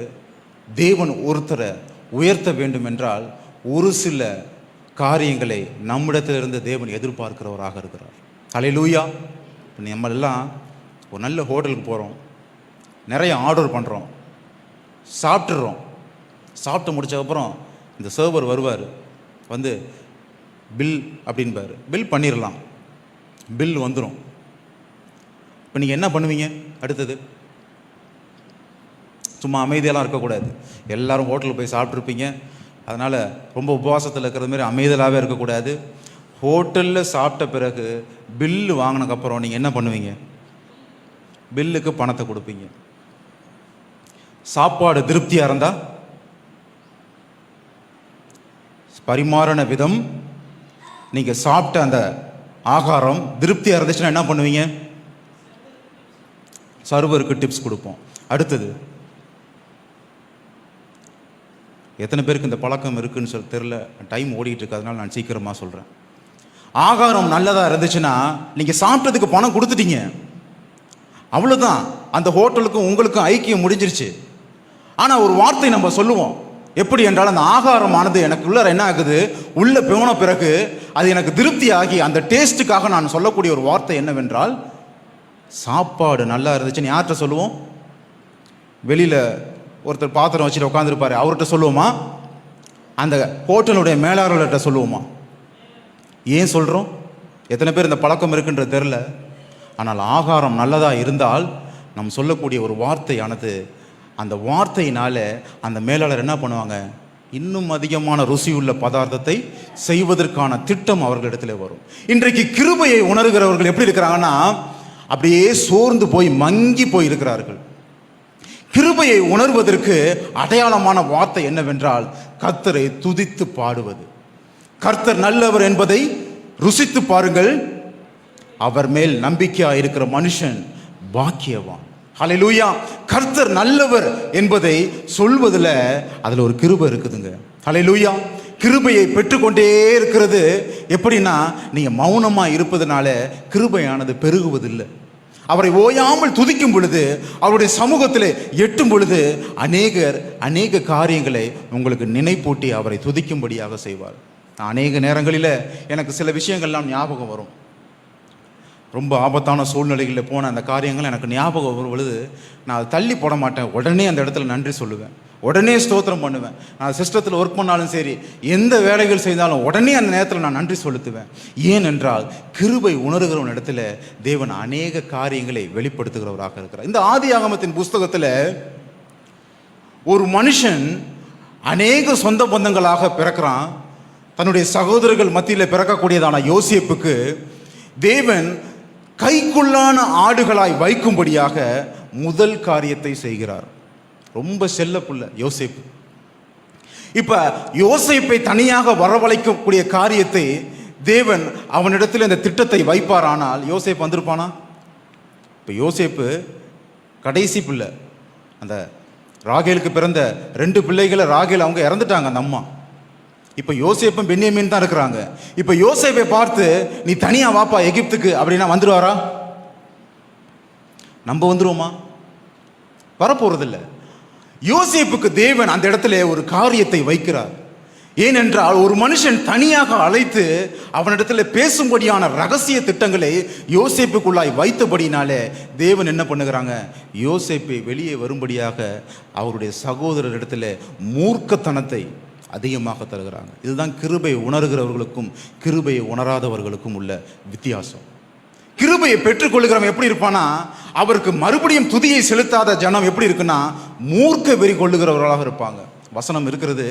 தேவன் ஒருத்தரை உயர்த்த வேண்டும் என்றால் ஒரு சில காரியங்களை நம்மிடத்திலிருந்து தேவன் எதிர்பார்க்கிறவராக இருக்கிறார். ஹல்லேலூயா. இப்போ நம்மெல்லாம் ஒரு நல்ல ஹோட்டலுக்கு போகிறோம், நிறைய ஆர்டர் பண்ணுறோம், சாப்பிட்றோம். சாப்பிட்டு முடிச்சதுக்கப்புறம் இந்த சர்வர் வருவார், வந்து பில் அப்படின்பார். பில் பண்ணிடலாம், பில் வந்துடும். இப்போ நீங்கள் என்ன பண்ணுவீங்க? அடுத்தது சும்மா அமைதியெல்லாம் இருக்கக்கூடாது. எல்லோரும் ஹோட்டலுக்கு போய் சாப்பிட்ருப்பீங்க. அதனால் ரொம்ப உபவாசத்தில் இருக்கிறது மாதிரி அமைதியாகவே இருக்கக்கூடாது. ஹோட்டலில் சாப்பிட்ட பிறகு பில்லு வாங்கினதுக்கப்புறம் நீங்கள் என்ன பண்ணுவீங்க? பில்லுக்கு பணத்தை கொடுப்பீங்க. சாப்பாடு திருப்தியாக இருந்தால், பரிமாறின விதம், நீங்கள் சாப்பிட்ட அந்த ஆகாரம் திருப்தியாக இருந்துச்சுன்னா என்ன பண்ணுவீங்க? சர்வருக்கு டிப்ஸ் கொடுப்போம். அடுத்தது, எத்தனை பேருக்கு இந்த பழக்கம் இருக்குன்னு சொல்லி தெரில, டைம் ஓடிட்டு இருக்கு, அதனால நான் சீக்கிரமாக சொல்கிறேன். ஆகாரம் நல்லதாக இருந்துச்சுன்னா நீங்கள் சாப்பிட்டதுக்கு பணம் கொடுத்துட்டீங்க, அவ்வளோதான். அந்த ஹோட்டலுக்கும் உங்களுக்கும் ஐக்கியம் முடிஞ்சிருச்சு. ஆனால் ஒரு வார்த்தை நம்ம சொல்லுவோம், எப்படி என்றால், அந்த ஆகாரமானது எனக்கு உள்ள என்ன ஆகுது, உள்ளே போன பிறகு அது எனக்கு திருப்தி ஆகி அந்த டேஸ்ட்டுக்காக நான் சொல்லக்கூடிய ஒரு வார்த்தை என்னவென்றால், சாப்பாடு நல்லா இருந்துச்சுன்னு யார்கிட்ட சொல்லுவோம்? வெளியில் ஒருத்தர் பாத்திரம் வச்சுட்டு உட்காந்துருப்பாரு, அவர்கிட்ட சொல்லுவோமா? அந்த ஹோட்டலுடைய மேலாளர்கிட்ட சொல்லுவோமா? ஏன் சொல்கிறோம்? எத்தனை பேர் இந்த பழக்கம் இருக்குன்றது தெரில. ஆனால் ஆகாரம் நல்லதாக இருந்தால் நம்ம சொல்லக்கூடிய ஒரு வார்த்தையானது, அந்த வார்த்தையினால அந்த மேலாளர் என்ன பண்ணுவாங்க? இன்னும் அதிகமான ருசியுள்ள பதார்த்தத்தை செய்வதற்கான திட்டம் அவர்களிடத்தில் வரும். இன்றைக்கு கிருபையை உணர்கிறவர்கள் எப்படி இருக்கிறாங்கன்னா, அப்படியே சோர்ந்து போய் மங்கி போய் இருக்கிறார்கள். கிருபையை உணர்வதற்கு அடையாளமான வார்த்தை என்னவென்றால், கர்த்தரை துதித்து பாடுவது. கர்த்தர் நல்லவர் என்பதை ருசித்து பாருங்கள், அவர் மேல் நம்பிக்கையாக இருக்கிற மனுஷன் பாக்கியவான். ஹல்லேலூயா. கர்த்தர் நல்லவர் என்பதை சொல்வதில் அதில் ஒரு கிருபை இருக்குதுங்க. ஹல்லேலூயா. கிருபையை பெற்றுக்கொண்டே இருக்கிறது எப்படின்னா, நீங்கள் மௌனமாக இருப்பதனால கிருபையானது பெருகுவதில்லை. அவரை ஓயாமல் துதிக்கும் பொழுது, அவருடைய சமூகத்தில் எட்டும் பொழுது அநேக காரியங்களை உங்களுக்கு நினைப்பூட்டி அவரை துதிக்கும்படியாக செய்வார். அநேக நேரங்களில் எனக்கு சில விஷயங்கள்லாம் ஞாபகம் வரும். ரொம்ப ஆபத்தான சூழ்நிலைகளில் போன அந்த காரியங்கள் எனக்கு ஞாபகம் வரும் பொழுது, நான் அதை தள்ளி போட மாட்டேன். உடனே அந்த இடத்துல நன்றி சொல்லுவேன், உடனே ஸ்தோத்திரம் பண்ணுவேன். நான் சிஸ்டத்தில் ஒர்க் பண்ணாலும் சரி, எந்த வேலைகள் செய்தாலும் உடனே அந்த நேரத்தில் நான் நன்றி செலுத்துவேன். ஏனென்றால் கிருபை உணர்கிறவன் இடத்துல தேவன் அநேக காரியங்களை வெளிப்படுத்துகிறவராக இருக்கிறார். இந்த ஆதியாகமத்தின் புஸ்தகத்தில் ஒரு மனுஷன் அநேக சொந்த பந்தங்களாக பிறக்கிறான். தன்னுடைய சகோதரர்கள் மத்தியில் பிறக்கக்கூடியதான யோசேப்புக்கு தேவன் கைக்குள்ளான ஆடுகளாய் வைக்கும்படியாக முதல் காரியத்தை செய்கிறார். ரொம்ப செல்ல புள்ள யோசேப்பு. இப்ப யோசேப்பை தனியாக வரவழைக்கக்கூடிய காரியத்தை தேவன் அவனிடத்தில் இந்த திட்டத்தை வைப்பாரானால் யோசேப்பு வந்திருப்பானா? இப்ப யோசேப்பு கடைசி பிள்ளை. அந்த ராகேலுக்கு பிறந்த 2 பிள்ளைகளை ராகேல் அவங்க இறந்துட்டாங்க, அந்த அம்மா. இப்ப யோசேப்பும் பென்யமீன் தான் இருக்கிறாங்க. இப்ப யோசேப்பை பார்த்து, நீ தனியா வாப்பா எகிப்துக்கு அப்படின்னா வந்துருவாரா? நம்ம வந்துருவோமா? வரப்போறதில்லை. யோசேப்புக்கு தேவன் அந்த இடத்துல ஒரு காரியத்தை வைக்கிறார். ஏனென்றால் ஒரு மனுஷன் தனியாக அழைத்து அவனிடத்தில் பேசும்படியான ரகசிய திட்டங்களை யோசேப்புக்குள்ளாய் வைத்தபடினாலே தேவன் என்ன பண்ணுகிறாங்க? யோசேப்பை வெளியே வரும்படியாக அவருடைய சகோதரரிடத்தில் மூர்க்கத்தனத்தை அதிகமாக தருகிறாங்க. இதுதான் கிருபை உணர்கிறவர்களுக்கும் கிருபையை உணராதவர்களுக்கும் உள்ள வித்தியாசம். கிருபையை பெற்றுக்கொள்கிறவன் எப்படி இருப்பானா, அவருக்கு மறுபடியும் துதியை செலுத்தாத ஜனம் எப்படி இருக்குன்னா, மூர்க்க வெறி கொள்ளுகிறவர்களாக இருப்பாங்க. வசனம் இருக்கிறது,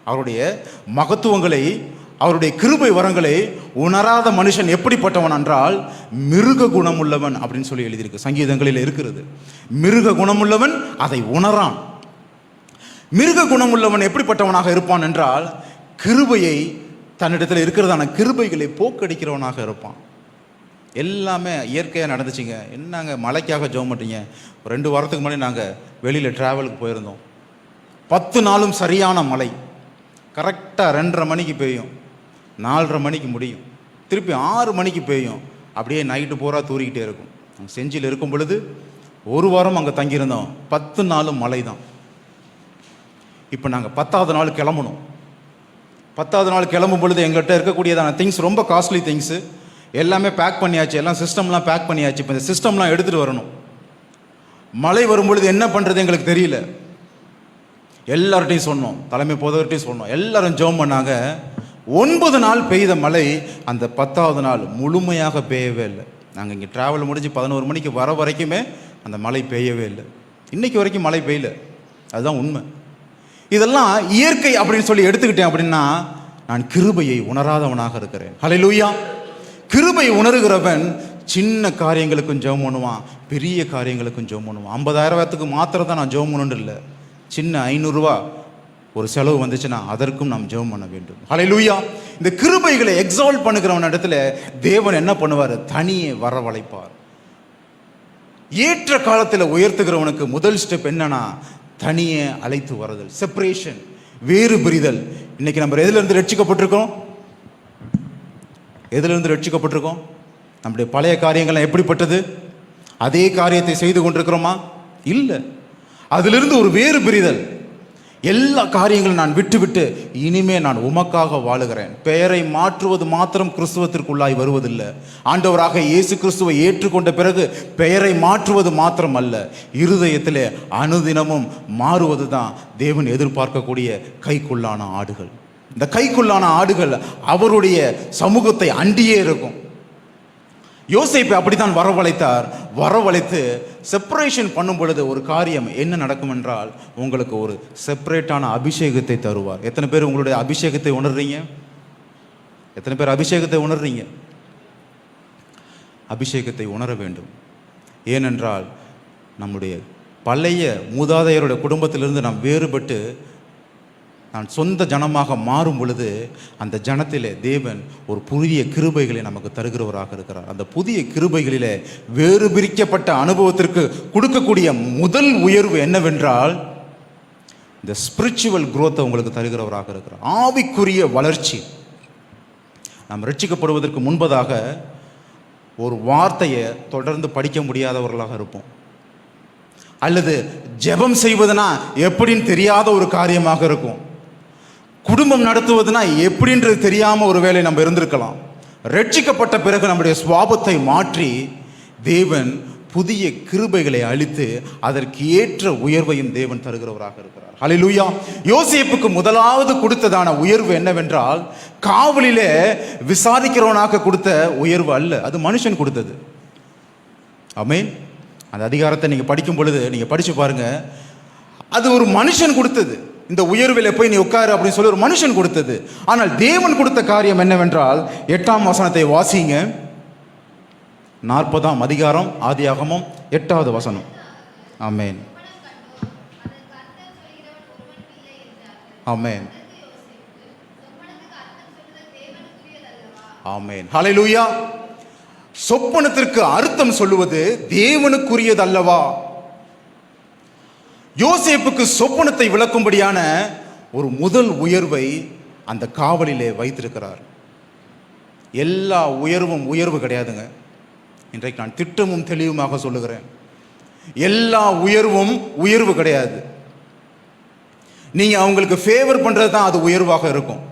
அவருடைய மகத்துவங்களை, அவருடைய கிருபை வரங்களை உணராத மனுஷன் எப்படிப்பட்டவன் என்றால் மிருக குணமுள்ளவன் அப்படின்னு சொல்லி எழுதியிருக்கு. சங்கீதங்களில் இருக்கிறது, மிருக குணமுள்ளவன் அதை உணரான். மிருக குணமுள்ளவன் எப்படிப்பட்டவனாக இருப்பான் என்றால், கிருபையை தன்னிடத்தில் இருக்கிறதான கிருபைகளை போக்கடிக்கிறவனாக இருப்பான். எல்லாமே இயற்கையாக நடந்துச்சுங்க. என்னங்க மழைக்காக ஜெபம் பண்ணிட்டீங்க? 2 வாரத்துக்கு முன்னாடி நாங்கள் வெளியில் ட்ராவலுக்கு போயிருந்தோம். 10 நாளும் சரியான மழை. கரெக்டாக 2:30 மணிக்கு பெய்யும், 4:30 மணிக்கு முடியும், திருப்பி 6 மணிக்கு பெய்யும். அப்படியே நைட்டு பூரா தூரிக்கிட்டே இருக்கும். செஞ்சியில் இருக்கும் பொழுது 1 வாரம் அங்கே தங்கியிருந்தோம். 10 நாளும் மழை தான். இப்போ நாங்கள் 10ஆவது நாள் கிளம்பணும். 10ஆவது நாள் கிளம்பும் பொழுது எங்கள்கிட்ட இருக்கக்கூடியதான திங்ஸ் ரொம்ப காஸ்ட்லி திங்ஸு எல்லாமே பேக் பண்ணியாச்சு, எல்லாம் சிஸ்டம்லாம் பேக் பண்ணியாச்சு. இப்போ இந்த சிஸ்டம்லாம் எடுத்துகிட்டு வரணும். மழை வரும் பொழுது என்ன பண்ணுறது எங்களுக்கு தெரியல. எல்லார்ட்டையும் சொன்னோம், தலைமை போதவர்கிட்டையும் சொன்னோம், எல்லாரும் ஜெபம் பண்ணாங்க. 9 நாள் பெய்த மழை அந்த 10ஆவது நாள் முழுமையாக பெய்யவே இல்லை. நாங்கள் இங்கே ட்ராவல் முடிஞ்சு 11 மணிக்கு வர வரைக்குமே அந்த மழை பெய்யவே இல்லை. இன்றைக்கி வரைக்கும் மழை பெய்யல. அதுதான் உண்மை. இதெல்லாம் இயற்கை அப்படின்னு சொல்லி எடுத்துக்கிட்டேன் அப்படின்னா நான் கிருபையை உணராதவனாக இருக்கிறேன். ஹல்லேலூயா. கிருபை உணர்கிறவன் சின்ன காரியங்களுக்கும் ஜெபம் பண்ணுவான், பெரிய காரியங்களுக்கும் ஜெபம் பண்ணுவான். 50,000 மாத்திரம் தான் நான் ஜெபம் பண்ணணுன்னு இல்லை. சின்ன 500 ரூபா ஒரு செலவு வந்துச்சுன்னா அதற்கும் நாம் ஜெபம் பண்ண வேண்டும். ஹல்லேலூயா. இந்த கிருபைகளை எக்ஸால்ட் பண்ணுகிறவன் இடத்துல தேவன் என்ன பண்ணுவார்? தனியே வரவழைப்பார். ஏற்ற காலத்தில் உயர்த்துகிறவனுக்கு முதல் ஸ்டெப் என்னன்னா தனியே அழைத்து வருதல், செப்பரேஷன், வேறு பிரிதல். இன்னைக்கு நம்ம எதிலிருந்து ரட்சிக்கப்பட்டிருக்கோம்? எதிலிருந்து ரட்சிக்கப்பட்டிருக்கோம்? நம்முடைய பழைய காரியங்கள்லாம் எப்படிப்பட்டது? அதே காரியத்தை செய்து கொண்டிருக்கிறோமா? இல்லை. அதிலிருந்து ஒரு வேறு பிரிதல். எல்லா காரியங்களும் நான் விட்டு இனிமே நான் உமக்காக வாழுகிறேன். பெயரை மாற்றுவது மாத்திரம் கிறிஸ்துவத்திற்குள்ளாய் வருவதில்லை. ஆண்டவராக இயேசு கிறிஸ்துவை ஏற்றுக்கொண்ட பிறகு பெயரை மாற்றுவது மாத்திரம் அல்ல, இருதயத்திலே அனுதினமும் மாறுவது தான் தேவன் எதிர்பார்க்கக்கூடிய கைக்குள்ளான ஆடுகள். இந்த கைக்குள்ளான ஆடுகள் அவருடைய சமூகத்தை அண்டியே இருக்கும். யோசேப்பை அப்படித்தான் வரவழைத்தார். வரவழைத்து செப்பரேஷன் பண்ணும் பொழுது ஒரு காரியம் என்ன நடக்கும் என்றால் உங்களுக்கு ஒரு செப்பரேட்டான அபிஷேகத்தை தருவார். எத்தனை பேர் உங்களுடைய அபிஷேகத்தை உணர்றீங்க? எத்தனை பேர் அபிஷேகத்தை உணர்றீங்க? அபிஷேகத்தை உணர வேண்டும். ஏனென்றால் நம்முடைய பழைய மூதாதையருடைய குடும்பத்திலிருந்து நாம் வேறுபட்டு நான் சொந்த ஜனமாக மாறும் பொழுது அந்த ஜனத்திலே தேவன் ஒரு புதிய கிருபைகளை நமக்கு தருகிறவராக இருக்கிறார். அந்த புதிய கிருபைகளிலே வேறு பிரிக்கப்பட்ட அனுபவத்திற்கு கொடுக்கக்கூடிய முதல் உயர்வு என்னவென்றால் இந்த ஸ்பிரிச்சுவல் குரோத்தை உங்களுக்கு தருகிறவராக இருக்கிறார். ஆவிக்குரிய வளர்ச்சி. நாம் ரட்சிக்கப்படுவதற்கு முன்பதாக ஒரு வார்த்தையை தொடர்ந்து படிக்க முடியாதவர்களாக இருப்போம், அல்லது ஜெபம் செய்வதுனா எப்படின்னு தெரியாத ஒரு காரியமாக இருக்கும். குடும்பம் நடத்துவதுனா எப்படின்றது தெரியாமல் ஒரு வேளை நம்ம இருந்திருக்கலாம். ரட்சிக்கப்பட்ட பிறகு நம்முடைய சுவாபத்தை மாற்றி தேவன் புதிய கிருபைகளை அளித்து அதற்கு ஏற்ற உயர்வையும் தேவன் தருகிறவராக இருக்கிறார். ஹல்லேலூயா. யோசேப்புக்கு முதலாவது கொடுத்ததான உயர்வு என்னவென்றால் காவலிலே விசாரிக்கிறவனாக கொடுத்த உயர்வு அல்ல, அது மனுஷன் கொடுத்தது. ஆமென். அந்த அதிகாரத்தை நீங்கள் படிக்கும் பொழுது நீங்கள் படித்து பாருங்க. அது ஒரு மனுஷன் கொடுத்தது. இந்த உயர்வில் போய் நீ உட்காரு அப்படின்னு சொல்லி ஒரு மனுஷன் கொடுத்தது. ஆனால் தேவன் கொடுத்த காரியம் என்னவென்றால் 8ஆம் வசனத்தை வாசிங்க. 40ஆம் அதிகாரம் ஆதியாகமம் 8வது வசனம். ஆமென். ஆமென். ஆமென். ஹல்லேலூயா. சொப்பனத்திற்கு அர்த்தம் சொல்லுவது தேவனுக்குரியது அல்லவா? யோசேப்புக்கு சொப்பனத்தை விளக்கும்படியான ஒரு முதல் உயர்வை அந்த காவலிலே வைத்திருக்கிறார். எல்லா உயர்வும் உயர்வு கிடையாதுங்க. இன்றைக்கு நான் திட்டமும் தெளிவுமாக சொல்லுகிறேன். எல்லா உயர்வும் உயர்வு கிடையாது. நீங்கள் அவங்களுக்கு ஃபேவர் பண்ணுறது தான் அது உயர்வாக இருக்கும்.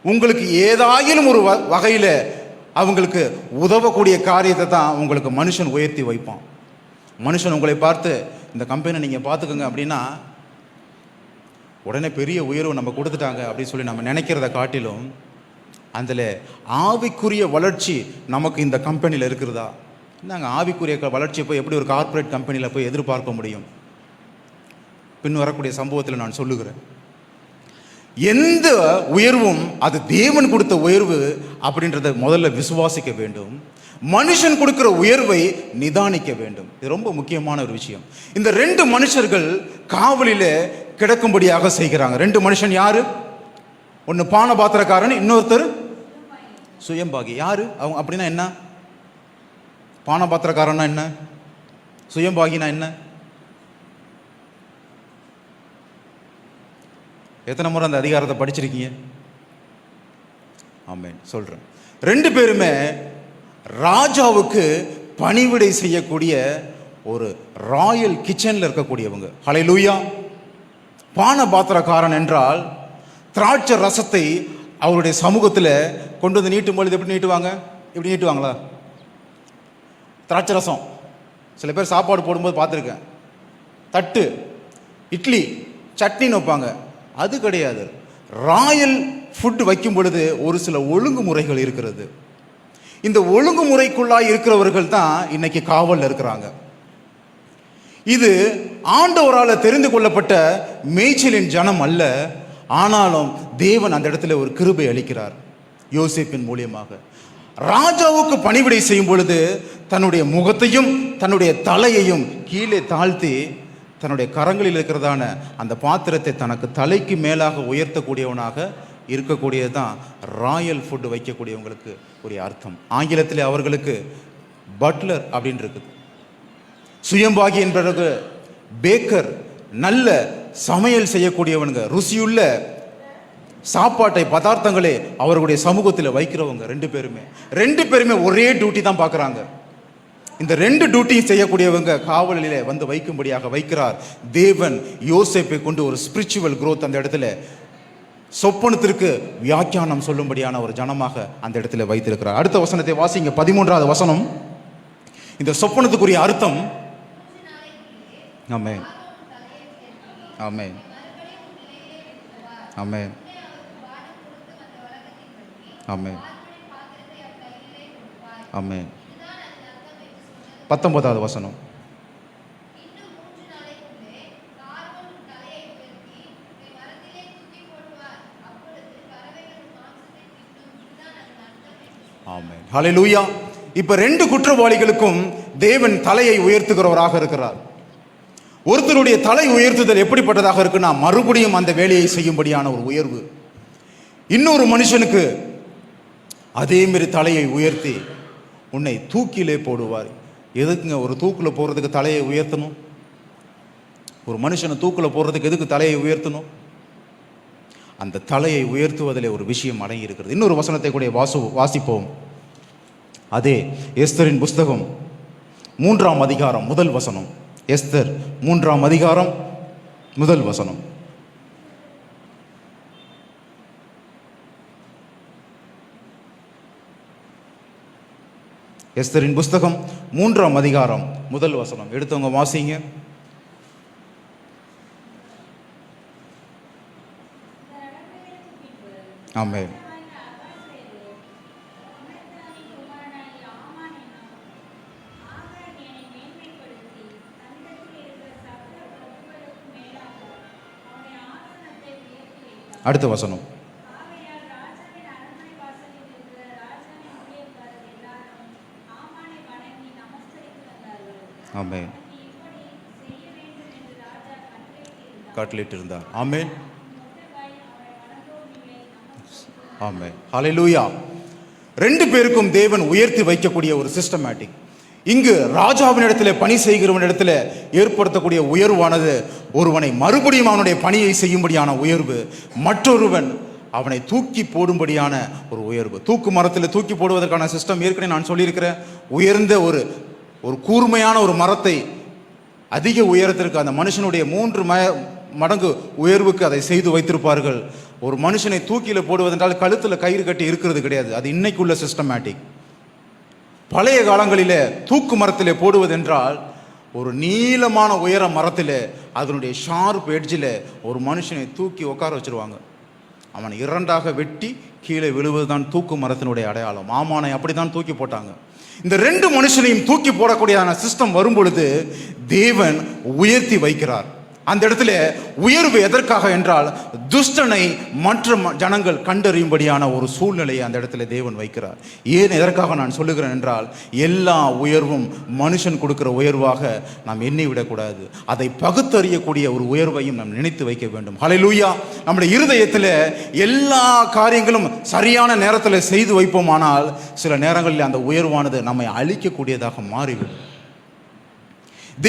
உங்களுக்கு ஏதாயிலும் ஒரு வகையில் அவங்களுக்கு உதவக்கூடிய காரியத்தை தான் உங்களுக்கு மனுஷன் உயர்த்தி வைப்பான். மனுஷன் உங்களை பார்த்து இந்த கம்பெனி நீங்கள் பார்த்துக்கோங்க அப்படின்னா உடனே பெரிய உயர்வு நம்ம கொடுத்துட்டாங்க அப்படின்னு சொல்லி நம்ம நினைக்கிறத காட்டிலும் அதில் ஆவிக்குரிய வளர்ச்சி நமக்கு இந்த கம்பெனியில் இருக்கிறதா? நாங்கள் ஆவிக்குரிய வளர்ச்சியை போய் எப்படி ஒரு கார்ப்பரேட் கம்பெனியில் போய் எதிர்பார்க்க முடியும்? பின் வரக்கூடிய சம்பவத்தில் நான் சொல்லுகிறேன். எந்த உயர்வும் அது தேவன் கொடுத்த உயர்வு அப்படின்றத முதல்ல விசுவாசிக்க வேண்டும். மனுஷன் கொடுக்கிற உயர்வை நிதானிக்க வேண்டும். இது ரொம்ப முக்கியமான ஒரு விஷயம். இந்த 2 மனுஷர்கள் காவலில் கிடக்கும்படியாக செய்கிறாங்க. 2 மனுஷன் யாரு? ஒன்று பானபாத்திரக்காரன், இன்னொருத்தர் சுயம்பாகி. யாரு அவங்க? அப்படின்னா என்ன? பானபாத்திரக்காரன்னா என்ன? சுயம்பாகினா என்ன? எத்தனை முறை அந்த அதிகாரத்தை படிச்சிருக்கீங்க? ஆமென். சொல்றேன். 2 பேருமே ராஜாவுக்கு பணிவிடை செய்யக்கூடிய ஒரு ராயல் கிச்சனில் இருக்கக்கூடியவங்க. ஹல்லேலூயா. பானபாத்திரக்காரன் என்றால் திராட்சை ரசத்தை அவருடைய சமூகத்தில் கொண்டு வந்து நீட்டும் பொழுது எப்படி நீட்டுவாங்க? இப்படி நீட்டுவாங்களா? திராட்சை ரசம் சில பேர் சாப்பாடு போடும்போது பார்த்துருக்கேன். தட்டு இட்லி சட்னின்னு வைப்பாங்க. அது கிடையாது. ராயல் ஃபுட் வைக்கும் பொழுது ஒரு சில ஒழுங்குமுறைகள் இருக்கிறது. இந்த ஒழுங்குமுறைக்குள்ளாய் இருக்கிறவர்கள் தான் இன்னைக்கு காவல்ல இருக்கிறாங்க. இது ஆண்டவரால் தெரிந்து கொள்ளப்பட்ட மேய்ச்சலின் ஜனம் அல்ல. ஆனாலும் தேவன் அந்த இடத்துல ஒரு கிருபை அளிக்கிறார் யோசேப்பின் மூலியமாக. ராஜாவுக்கு பணிவிடை செய்யும் பொழுது தன்னுடைய முகத்தையும் தன்னுடைய தலையையும் கீழே தாழ்த்தி தன்னுடைய கரங்களில் இருக்கிறதான அந்த பாத்திரத்தை தனக்கு தலைக்கு மேலாக உயர்த்தக்கூடியவனாக இருக்கக்கூடியது தான் ராயல் ஃபுட் வைக்கக்கூடியவங்களுக்கு உரிய அர்த்தம். ஆங்கிலத்தில் அவர்களுக்கு பட்லர் அப்படின்னு இருக்குது. சுயம்பாகி என்பதற்கு பேக்கர், நல்ல சமையல் செய்யக்கூடியவனுங்க, ருசியுள்ள சாப்பாட்டை பதார்த்தங்களே அவர்களுடைய சமூகத்தில் வைக்கிறவங்க. ரெண்டு பேருமே ஒரே டியூட்டி தான் பார்க்குறாங்க. இந்த 2 டியூட்டியும் செய்யக்கூடியவங்க காவலிலே வந்து வைக்கும்படியாக வைக்கிறார் தேவன். யோசேப்பை கொண்டு ஒரு ஸ்பிரிச்சுவல் growth அந்த இடத்துல, சொப்பனத்திற்கு வியாக்கியானம் சொல்லும்படியான ஒரு ஜனமாக அந்த இடத்துல வைத்திருக்கிறார். அடுத்த வசனத்தை வாசிங்க, 13வது வசனம். இந்த சொப்பனத்துக்குரிய அர்த்தம். ஆமென், ஆமென், ஆமென், ஆமென், ஆமென். 19வது வசனம். ஆமென், ஹல்லேலூயா. இப்ப 2 குற்றவாளிகளுக்கும் தேவன் தலையை உயர்த்துகிறவராக இருக்கிறார். ஒருத்தருடைய தலை உயர்த்துதல் எப்படிப்பட்டதாக இருக்குன்னா, மறுபடியும் அந்த வேலையை செய்யும்படியான ஒரு உயர்வு. இன்னொரு மனுஷனுக்கு அதே மாதிரி தலையை உயர்த்தி உன்னை தூக்கிலே போடுவார். எதுக்குங்க ஒரு தூக்கில் போடுறதுக்கு தலையை உயர்த்தணும்? ஒரு மனுஷனை தூக்கில் போடுறதுக்கு எதுக்கு தலையை உயர்த்தணும்? அந்த தலையை உயர்த்துவதில் ஒரு விஷயம் அடங்கி இருக்கிறது. இன்னொரு வசனத்தை கூட வாசிப்போம். அதே எஸ்தரின் புஸ்தகம் 3ஆம் அதிகாரம் 1 வசனம். எஸ்தர் 3ஆம் அதிகாரம் 1 வசனம். எஸ்தரின் புஸ்தகம் 3ஆம் அதிகாரம் 1 வசனம். எடுத்தவங்க வாசிங்க. ஆமென். அடுத்த வசனம். ஆமென், கட்டளையிட்டிருந்தார். ஆமென், ஆமென், ஹல்லேலூயா. 2 பேருக்கும் தேவன் உயர்த்தி வைக்கக்கூடிய ஒரு சிஸ்டமேட்டிக். இங்கு ராஜாவின் இடத்துல பணி செய்கிறவன் இடத்துல ஏற்படுத்தக்கூடிய உயர்வானது ஒருவனை மறுபடியும் அவனுடைய பணியை செய்யும்படியான உயர்வு, மற்றொருவன் அவனை தூக்கி போடும்படியான ஒரு உயர்வு. தூக்கு மரத்தில் தூக்கி போடுவதற்கான சிஸ்டம் ஏற்கனவே நான் சொல்லியிருக்கிறேன். உயர்ந்த ஒரு கூர்மையான ஒரு மரத்தை அதிக உயரத்திற்கு அந்த மனுஷனுடைய 3 மடங்கு உயர்வுக்கு அதை செய்து வைத்திருப்பார்கள். ஒரு மனுஷனை தூக்கில போடுவதென்றால் கழுத்தில் கயிறு கட்டி இருக்கிறது கிடையாது. அது இன்னைக்குள்ள சிஸ்டமேட்டிக். பழைய காலங்களிலே தூக்கு மரத்திலே போடுவதென்றால் ஒரு நீளமான உயர மரத்தில் அதனுடைய ஷார்ப் எட்ஜில் ஒரு மனுஷனை தூக்கி உட்கார வச்சிருவாங்க. அவனை 2ஆக வெட்டி கீழே விழுவது தான் தூக்கு மரத்தினுடைய அடையாளம். ஆமானை அப்படி தான் தூக்கி போட்டாங்க. இந்த 2 மனுஷனையும் தூக்கி போடக்கூடியதான சிஸ்டம் வரும் பொழுது தேவன் உயர்த்தி வைக்கிறார். அந்த இடத்துல உயர்வு எதற்காக என்றால், துஷ்டனை மற்ற ஜனங்கள் கண்டறியும்படியான ஒரு சூழ்நிலையை அந்த இடத்துல தேவன் வைக்கிறார். ஏன் எதற்காக நான் சொல்லுகிறேன் என்றால், எல்லா உயர்வும் மனுஷன் கொடுக்கிற உயர்வாக நாம் எண்ணி விடக்கூடாது. அதை பகுத்தறியக்கூடிய ஒரு உயர்வையும் நாம் நினைத்து வைக்க வேண்டும். ஹல்லேலூயா. நம்முடைய இருதயத்தில் எல்லா காரியங்களும் சரியான நேரத்தில் செய்து வைப்போமானால் சில நேரங்களில் அந்த உயர்வானது நம்மை அழிக்கக்கூடியதாக மாறிவிடும்.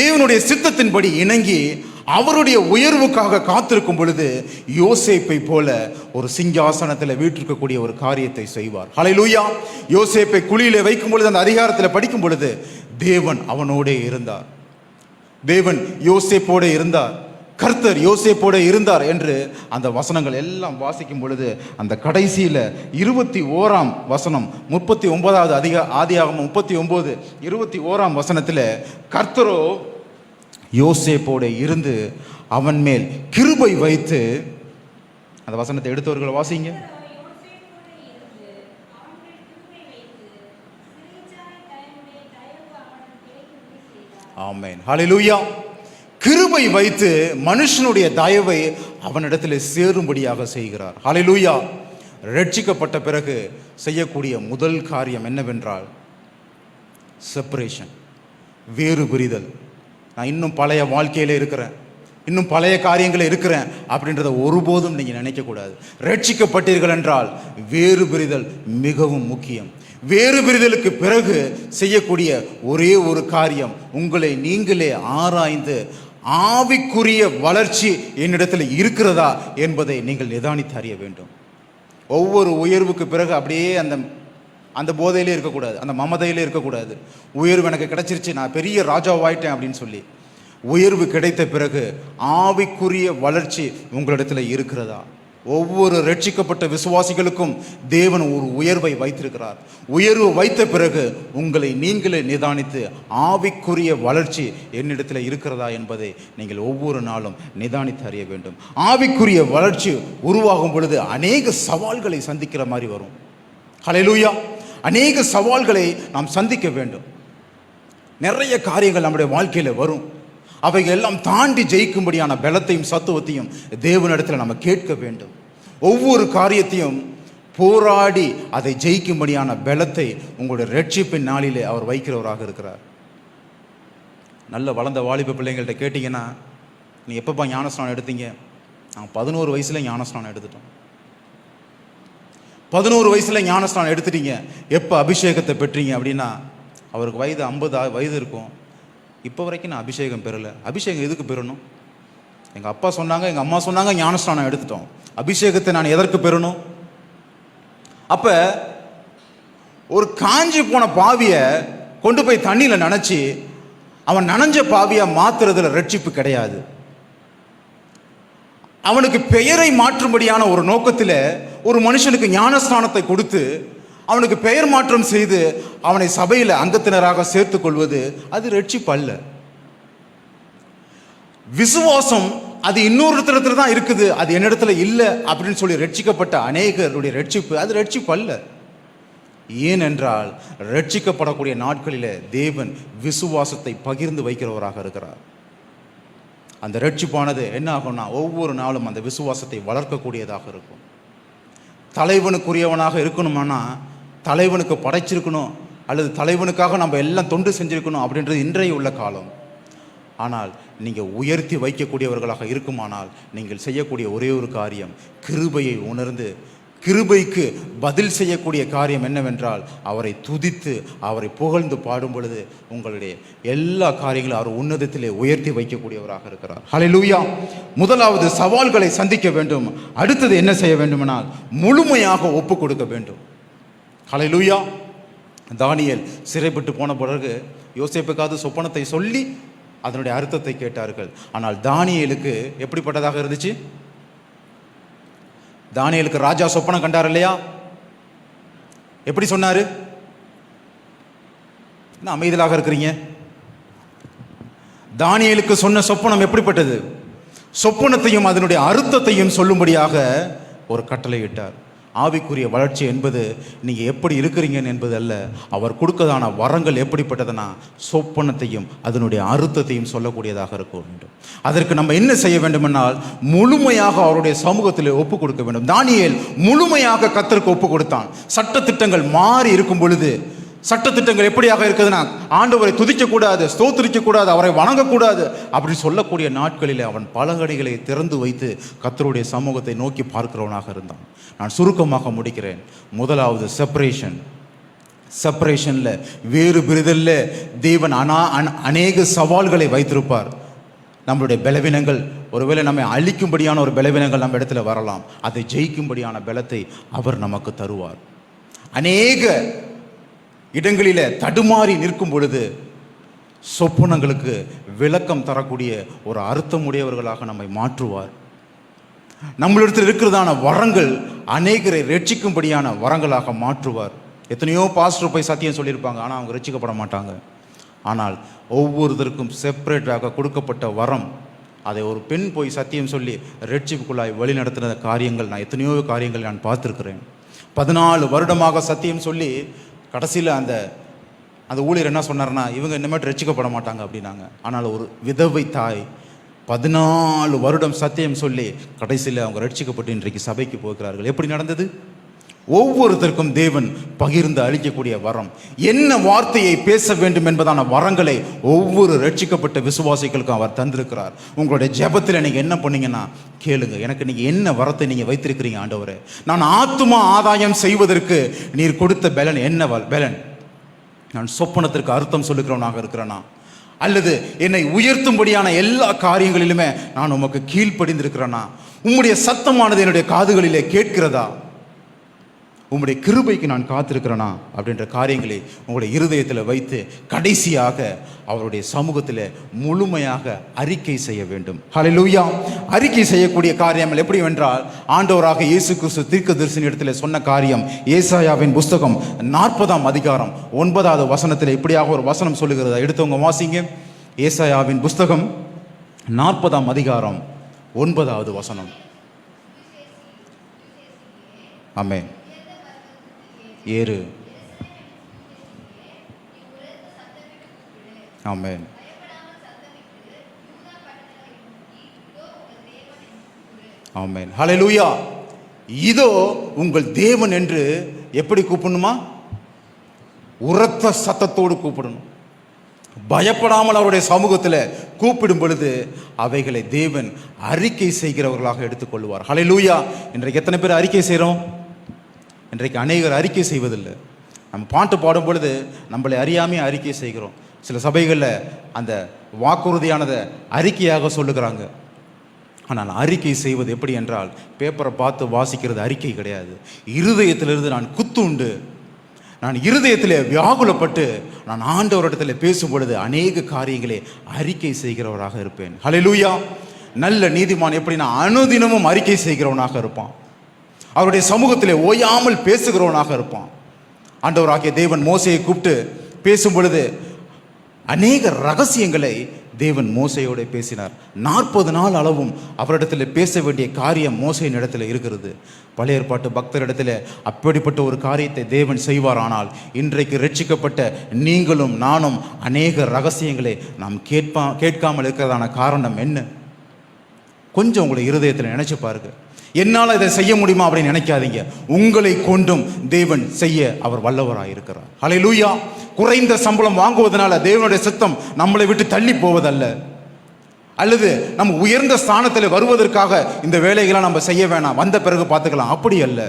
தேவனுடைய சித்தத்தின்படி இணங்கி அவருடைய உயர்வுக்காக காத்திருக்கும் பொழுது யோசேப்பை போல ஒரு சிங்காசனத்தில் வீற்றிருக்கக்கூடிய ஒரு காரியத்தை செய்வார். ஹல்லேலூயா. யோசேப்பை குழியிலே வைக்கும் பொழுது, அந்த அதிகாரத்தில் படிக்கும் பொழுது தேவன் அவனோடே இருந்தார். தேவன் யோசேப்போடு இருந்தார், கர்த்தர் யோசேப்போடு இருந்தார் என்று அந்த வசனங்கள் எல்லாம் வாசிக்கும் பொழுது அந்த கடைசியில் 21ஆம் வசனம் 39வது ஆதியாகமம் 39 21ஆம் வசனத்தில் கர்த்தரோ யோசேப்போடு இருந்து அவன் மேல் கிருபை வைத்து, அந்த வசனத்தை எடுத்தவர்கள் வாசிங்க. ஆமென். ஹல்லேலூயா. கிருபை வைத்து மனுஷனுடைய தயவை அவனிடத்தில் சேரும்படியாக செய்கிறார். ஹல்லேலூயா. ரட்சிக்கப்பட்ட பிறகு செய்யக்கூடிய முதல் காரியம் என்னவென்றால் செப்பரேஷன், வேறு பிரிதல். நான் இன்னும் பழைய வாழ்க்கையில் இருக்கிறேன், இன்னும் பழைய காரியங்களில் இருக்கிறேன் அப்படின்றத ஒருபோதும் நீங்கள் நினைக்கக்கூடாது. ரட்சிக்கப்பட்டீர்கள் என்றால் வேறு பிரிதல் மிகவும் முக்கியம். வேறு பிரிதலுக்கு பிறகு செய்யக்கூடிய ஒரே ஒரு காரியம், உங்களை நீங்களே ஆராய்ந்து ஆவிக்குரிய வளர்ச்சி என்னிடத்தில் இருக்கிறதா என்பதை நீங்கள் நிதானித்து அறிய வேண்டும். ஒவ்வொரு உயர்வுக்கு பிறகு அப்படியே அந்த போதையிலே இருக்கக்கூடாது, அந்த மமதையிலே இருக்கக்கூடாது. உயர்வு எனக்கு கிடைச்சிருச்சு, நான் பெரிய ராஜாவாயிட்டேன் அப்படின்னு சொல்லி. உயர்வு கிடைத்த பிறகு ஆவிக்குரிய வளர்ச்சி உங்களிடத்தில் இருக்கிறதா? ஒவ்வொரு ரட்சிக்கப்பட்ட விசுவாசிகளுக்கும் தேவன் ஒரு உயர்வை வைத்திருக்கிறார். உயர்வு வைத்த பிறகு உங்களை நீங்களே நிதானித்து ஆவிக்குரிய வளர்ச்சி என்னிடத்தில் இருக்கிறதா என்பதை நீங்கள் ஒவ்வொரு நாளும் நிதானித்து அறிய வேண்டும். ஆவிக்குரிய வளர்ச்சி உருவாகும் பொழுது அநேக சவால்களை சந்திக்கிற மாதிரி வரும். ஹல்லேலூயா. அநேக சவால்களை நாம் சந்திக்க வேண்டும். நிறைய காரியங்கள் நம்முடைய வாழ்க்கையில் வரும். அவைகள் எல்லாம் தாண்டி ஜெயிக்கும்படியான பலத்தையும் சத்துவத்தையும் தேவனிடத்தில் நம்ம கேட்க வேண்டும். ஒவ்வொரு காரியத்தையும் போராடி அதை ஜெயிக்கும்படியான பலத்தை உங்களுடைய ரட்சிப்பின் நாளிலே அவர் வைக்கிறவராக இருக்கிறார். நல்ல வளர்ந்த வாலிப பிள்ளைங்கள்ட்ட கேட்டிங்கன்னா, நீ எப்பப்பா ஞானஸ்நானம் எடுத்தீங்க? நாங்கள் 11 வயசில் ஞானஸ்நானம் எடுத்துட்டோம். 11 வயசில் ஞானஸ்நானம் எடுத்துட்டீங்க, எப்போ அபிஷேகத்தை பெற்றீங்க அப்படின்னா அவருக்கு வயது 50 வயது இருக்கும். இப்போ வரைக்கும் நான் அபிஷேகம் பெறலை. அபிஷேகம் எதுக்கு பெறணும்? எங்கள் அப்பா சொன்னாங்க, எங்கள் அம்மா சொன்னாங்க, ஞானஸ்நானம் எடுத்துட்டோம். அபிஷேகத்தை நான் எதற்கு பெறணும்? அப்போ ஒரு காஞ்சி போன பாவியை கொண்டு போய் தண்ணியில் நனைச்சி அவன் நனைஞ்ச பாவியை மாத்துறதுல ரட்சிப்பு கிடையாது. அவனுக்கு பெயரை மாற்றும்படியான ஒரு நோக்கத்தில் ஒரு மனுஷனுக்கு ஞானஸ்நானத்தை கொடுத்து அவனுக்கு பெயர் மாற்றம் செய்து அவனை சபையில் அங்கத்தினராக சேர்த்துக் கொள்வது அது ரட்சிப்பு அல்ல. விசுவாசம் அது இன்னொருத்தரத்துல தான் இருக்குது, அது என்னிடத்துல இல்லை அப்படின்னு சொல்லி ரட்சிக்கப்பட்ட அநேகருடைய ரட்சிப்பு அது ரட்சிப்பு அல்ல. ஏனென்றால் ரட்சிக்கப்படக்கூடிய நாட்களில் தேவன் விசுவாசத்தை பகிர்ந்து வைக்கிறவராக இருக்கிறார். அந்த ரட்சிப்பானது என்ன ஆகும்னா ஒவ்வொரு நாளும் அந்த விசுவாசத்தை வளர்க்கக்கூடியதாக இருக்கும். தலைவனுக்குரியவனாக இருக்கணுமானா தலைவனுக்கு படைச்சிருக்கணும், அல்லது தலைவனுக்காக நம்ம எல்லாம் தொண்டு செஞ்சிருக்கணும் அப்படின்றது இன்றைய உள்ள காலம். ஆனால் நீங்கள் உயர்த்தி வைக்கக்கூடியவர்களாக இருக்குமானால் நீங்கள் செய்யக்கூடிய ஒரே ஒரு காரியம், கிருபையை உணர்ந்து கிருபைக்கு பதில் செய்யக்கூடிய காரியம் என்னவென்றால் அவரை துதித்து அவரை புகழ்ந்து பாடும் பொழுது உங்களுடைய எல்லா காரியங்களும் அவர் உன்னதத்திலே உயர்த்தி வைக்கக்கூடியவராக இருக்கிறார். ஹல்லேலூயா. முதலாவது சவால்களை சந்திக்க வேண்டும். அடுத்தது என்ன செய்ய வேண்டுமானால் முழுமையாக ஒப்பு கொடுக்க வேண்டும். ஹல்லேலூயா. தானியேல் சிறைப்பட்டு போன பிறகு யோசேப்புக்காவது சொப்பனத்தை சொல்லி அதனுடைய அர்த்தத்தை கேட்டார்கள். ஆனால் தானியேலுக்கு எப்படிப்பட்டதாக இருந்துச்சு? தானியேலுக்கு ராஜா சொப்பனம் கண்டார் இல்லையா? எப்படி சொன்னாரு? என்ன அமைதியாக இருக்கிறீங்க? தானியேலுக்கு சொன்ன சொப்பனம் எப்படிப்பட்டது? சொப்பனத்தையும் அதனுடைய அர்த்தத்தையும் சொல்லும்படியாக ஒரு கட்டளை இட்டார். ஆவிக்குரிய வளர்ச்சி என்பது நீங்கள் எப்படி இருக்கிறீங்க என்பது அல்ல, அவர் கொடுக்கதான வரங்கள் எப்படிப்பட்டதுன்னா சொப்பனத்தையும் அதனுடைய அர்த்தத்தையும் சொல்லக்கூடியதாக இருக்க வேண்டும். அதற்கு நம்ம என்ன செய்ய வேண்டுமென்றால் முழுமையாக அவருடைய சமூகத்தில் ஒப்பு கொடுக்க வேண்டும். தானியேல் முழுமையாக கர்த்தருக்கு ஒப்பு கொடுத்தான். சட்டத்திட்டங்கள் மாறி இருக்கும் பொழுது, சட்டத்திட்டங்கள் எப்படியாக இருக்குதுன்னா ஆண்டவரை துதிக்கக்கூடாது, ஸ்தோத்திரிக்கக்கூடாது, அவரை வணங்கக்கூடாது அப்படி சொல்லக்கூடிய நாட்களில் அவன் பலகடிகளை திறந்து வைத்து கர்த்தருடைய சமூகத்தை நோக்கி பார்க்கிறவனாக இருந்தான். நான் சுருக்கமாக முடிக்கிறேன். முதலாவது செப்பரேஷனில் வேறு பிரிதலில் தேவன் அநேக சவால்களை வைத்திருப்பார். நம்மளுடைய பலவீனங்கள் ஒருவேளை நம்மை அழிக்கும்படியான ஒரு பலவீனங்கள் நம்ம இடத்துல வரலாம், அதை ஜெயிக்கும்படியான பலத்தை அவர் நமக்கு தருவார். அநேக இடங்களில் தடுமாறி நிற்கும் பொழுது சொப்பனங்களுக்கு விளக்கம் தரக்கூடிய ஒரு அர்த்தமுடையவர்களாக நம்மை மாற்றுவார். நம்மளிடத்தில் இருக்கிறதான வரங்கள் அநேகரை ரட்சிக்கும்படியான வரங்களாக மாற்றுவார். எத்தனையோ பாஸ்டர் போய் சத்தியம் சொல்லியிருப்பாங்க, ஆனால் அவங்க ரட்சிக்கப்பட மாட்டாங்க. ஆனால் ஒவ்வொருத்தருக்கும் செப்பரேட்டாக கொடுக்கப்பட்ட வரம், அதை ஒரு பெண் போய் சத்தியம் சொல்லி ரட்சிப்புக்குள்ளாய் வழி நடத்தின காரியங்கள் நான் எத்தனையோ காரியங்கள் நான் பார்த்துருக்கிறேன். 14 வருடமாக சத்தியம் சொல்லி கடைசியில் அந்த அந்த ஊழியர் என்ன சொன்னார்னா, இவங்க இனிமேட்டு ரட்சிக்கப்பட மாட்டாங்க அப்படின்னாங்க. ஆனால் ஒரு விதவை தாய் 14 வருடம் சத்தியம் சொல்லி கடைசியில் அவங்க ரட்சிக்கப்பட்டு இன்றைக்கு சபைக்கு போகிறார்கள். எப்படி நடந்தது? ஒவ்வொருத்தருக்கும் தேவன் பகிர்ந்து அளிக்கக்கூடிய வரம், என்ன வார்த்தையை பேச வேண்டும் என்பதான வரங்களை ஒவ்வொரு ரட்சிக்கப்பட்ட விசுவாசிகளுக்கும் அவர் தந்திருக்கிறார். உங்களுடைய ஜெபத்தில் நீங்கள் என்ன பண்ணீங்கன்னா கேளுங்க, எனக்கு நீங்கள் என்ன வரத்தை நீங்கள் வைத்திருக்கிறீங்க ஆண்டவரே, நான் ஆத்துமா ஆதாயம் செய்வதற்கு நீர் கொடுத்த பலன் என்ன பலன்? நான் சொப்பனத்திற்கு அர்த்தம் சொல்லுகிறவனாக இருக்கிறேனா, அல்லது என்னை உயர்த்தும்படியான எல்லா காரியங்களிலுமே நான் உமக்கு கீழ்ப்படிந்திருக்கிறேனா, உம்முடைய சத்தமானது என்னுடைய காதுகளிலே கேட்கிறதா, உம்முடைய கிருபைக்கு நான் காத்திருக்கிறேனா அப்படின்ற காரியங்களை உங்களுடைய இருதயத்தில் வைத்து கடைசியாக அவருடைய சமூகத்தில் முழுமையாக அறிக்கை செய்ய வேண்டும். ஹல்லேலூயா. அறிக்கை செய்யக்கூடிய காரியங்கள் எப்படி என்றால், ஆண்டவராக இயேசு கிறிஸ்து தீர்க்கதரிசன இடத்துல சொன்ன காரியம் ஏசாயாவின் புஸ்தகம் 40ஆம் அதிகாரம் 9வது வசனத்தில் இப்படியாக ஒரு வசனம் சொல்லுகிறதா, எடுத்தவங்க வாசிங்க. ஏசாயாவின் புஸ்தகம் 40ஆம் அதிகாரம் 9வது வசனம். ஆமென். ஏறு. ஆமென். ஆமென். ஹல்லேலூயா. இதோ உங்கள் தேவன் என்று எப்படி கூப்பிடணுமா? உரத்த சத்தத்தோடு கூப்பிடணும். பயப்படாமல் அவருடைய சமூகத்தில் கூப்பிடும் பொழுது அவைகளை தேவன் அறிக்கை செய்கிறவர்களாக எடுத்துக்கொள்வார். ஹல்லேலூயா. இன்றைக்கு எத்தனை பேர் அறிக்கை செய்கிறோம்? இன்றைக்கு அநேகர் அறிக்கை செய்வதில்லை. நம்ம பாட்டு பாடும் பொழுது நம்மளை அறியாமே அறிக்கை செய்கிறோம். சில சபைகளில் அந்த வாக்குறுதியானதை அறிக்கையாக சொல்லுகிறாங்க. ஆனால் அறிக்கை செய்வது எப்படி என்றால், பேப்பரை பார்த்து வாசிக்கிறது அறிக்கை கிடையாது. இருதயத்திலிருந்து நான் குத்துண்டு, நான் இருதயத்தில் வியாகுலப்பட்டு நான் ஆண்டவரிடத்தில் பேசும் பொழுது அநேக காரியங்களை அறிக்கை செய்கிறவராக இருப்பேன். ஹல்லேலூயா. நல்ல நீதிமான் எப்படின்னா அனுதினமும் அறிக்கை செய்கிறவனாக இருப்பான். அவருடைய சமூகத்தில் ஓயாமல் பேசுகிறவனாக இருப்பான். ஆண்டவராகிய தேவன் மோசையை கூப்பிட்டு பேசும் பொழுது அநேக ரகசியங்களை தேவன் மோசையோடு பேசினார். 40 நாள் அளவும் அவரிடத்தில் பேச வேண்டிய காரியம் மோசையின் இடத்துல இருக்கிறது. பழைய ஏற்பாட்டு பக்தரிடத்தில் அப்படிப்பட்ட ஒரு காரியத்தை தேவன் செய்வார். ஆனால் இன்றைக்கு ரட்சிக்கப்பட்ட நீங்களும் நானும் அநேக ரகசியங்களை நாம் கேட்காமல் இருக்கிறதான காரணம் என்ன? கொஞ்சம் உங்களை இருதயத்தில் நினைச்சு பாருங்க. என்னால் இதை செய்ய முடியுமா அப்படின்னு நினைக்காதீங்க. உங்களை கொண்டும் தேவன் செய்ய அவர் வல்லவராக இருக்கிறார். ஹல்லேலூயா. குறைந்த சம்பளம் வாங்குவதனால தேவனுடைய சித்தம் நம்மளை விட்டு தள்ளி போவதல்ல, அல்லது நம்ம உயர்ந்த ஸ்தானத்தில் வருவதற்காக இந்த வேலைகளை நம்ம செய்ய வேணாம், வந்த பிறகு பார்த்துக்கலாம், அப்படி அல்ல.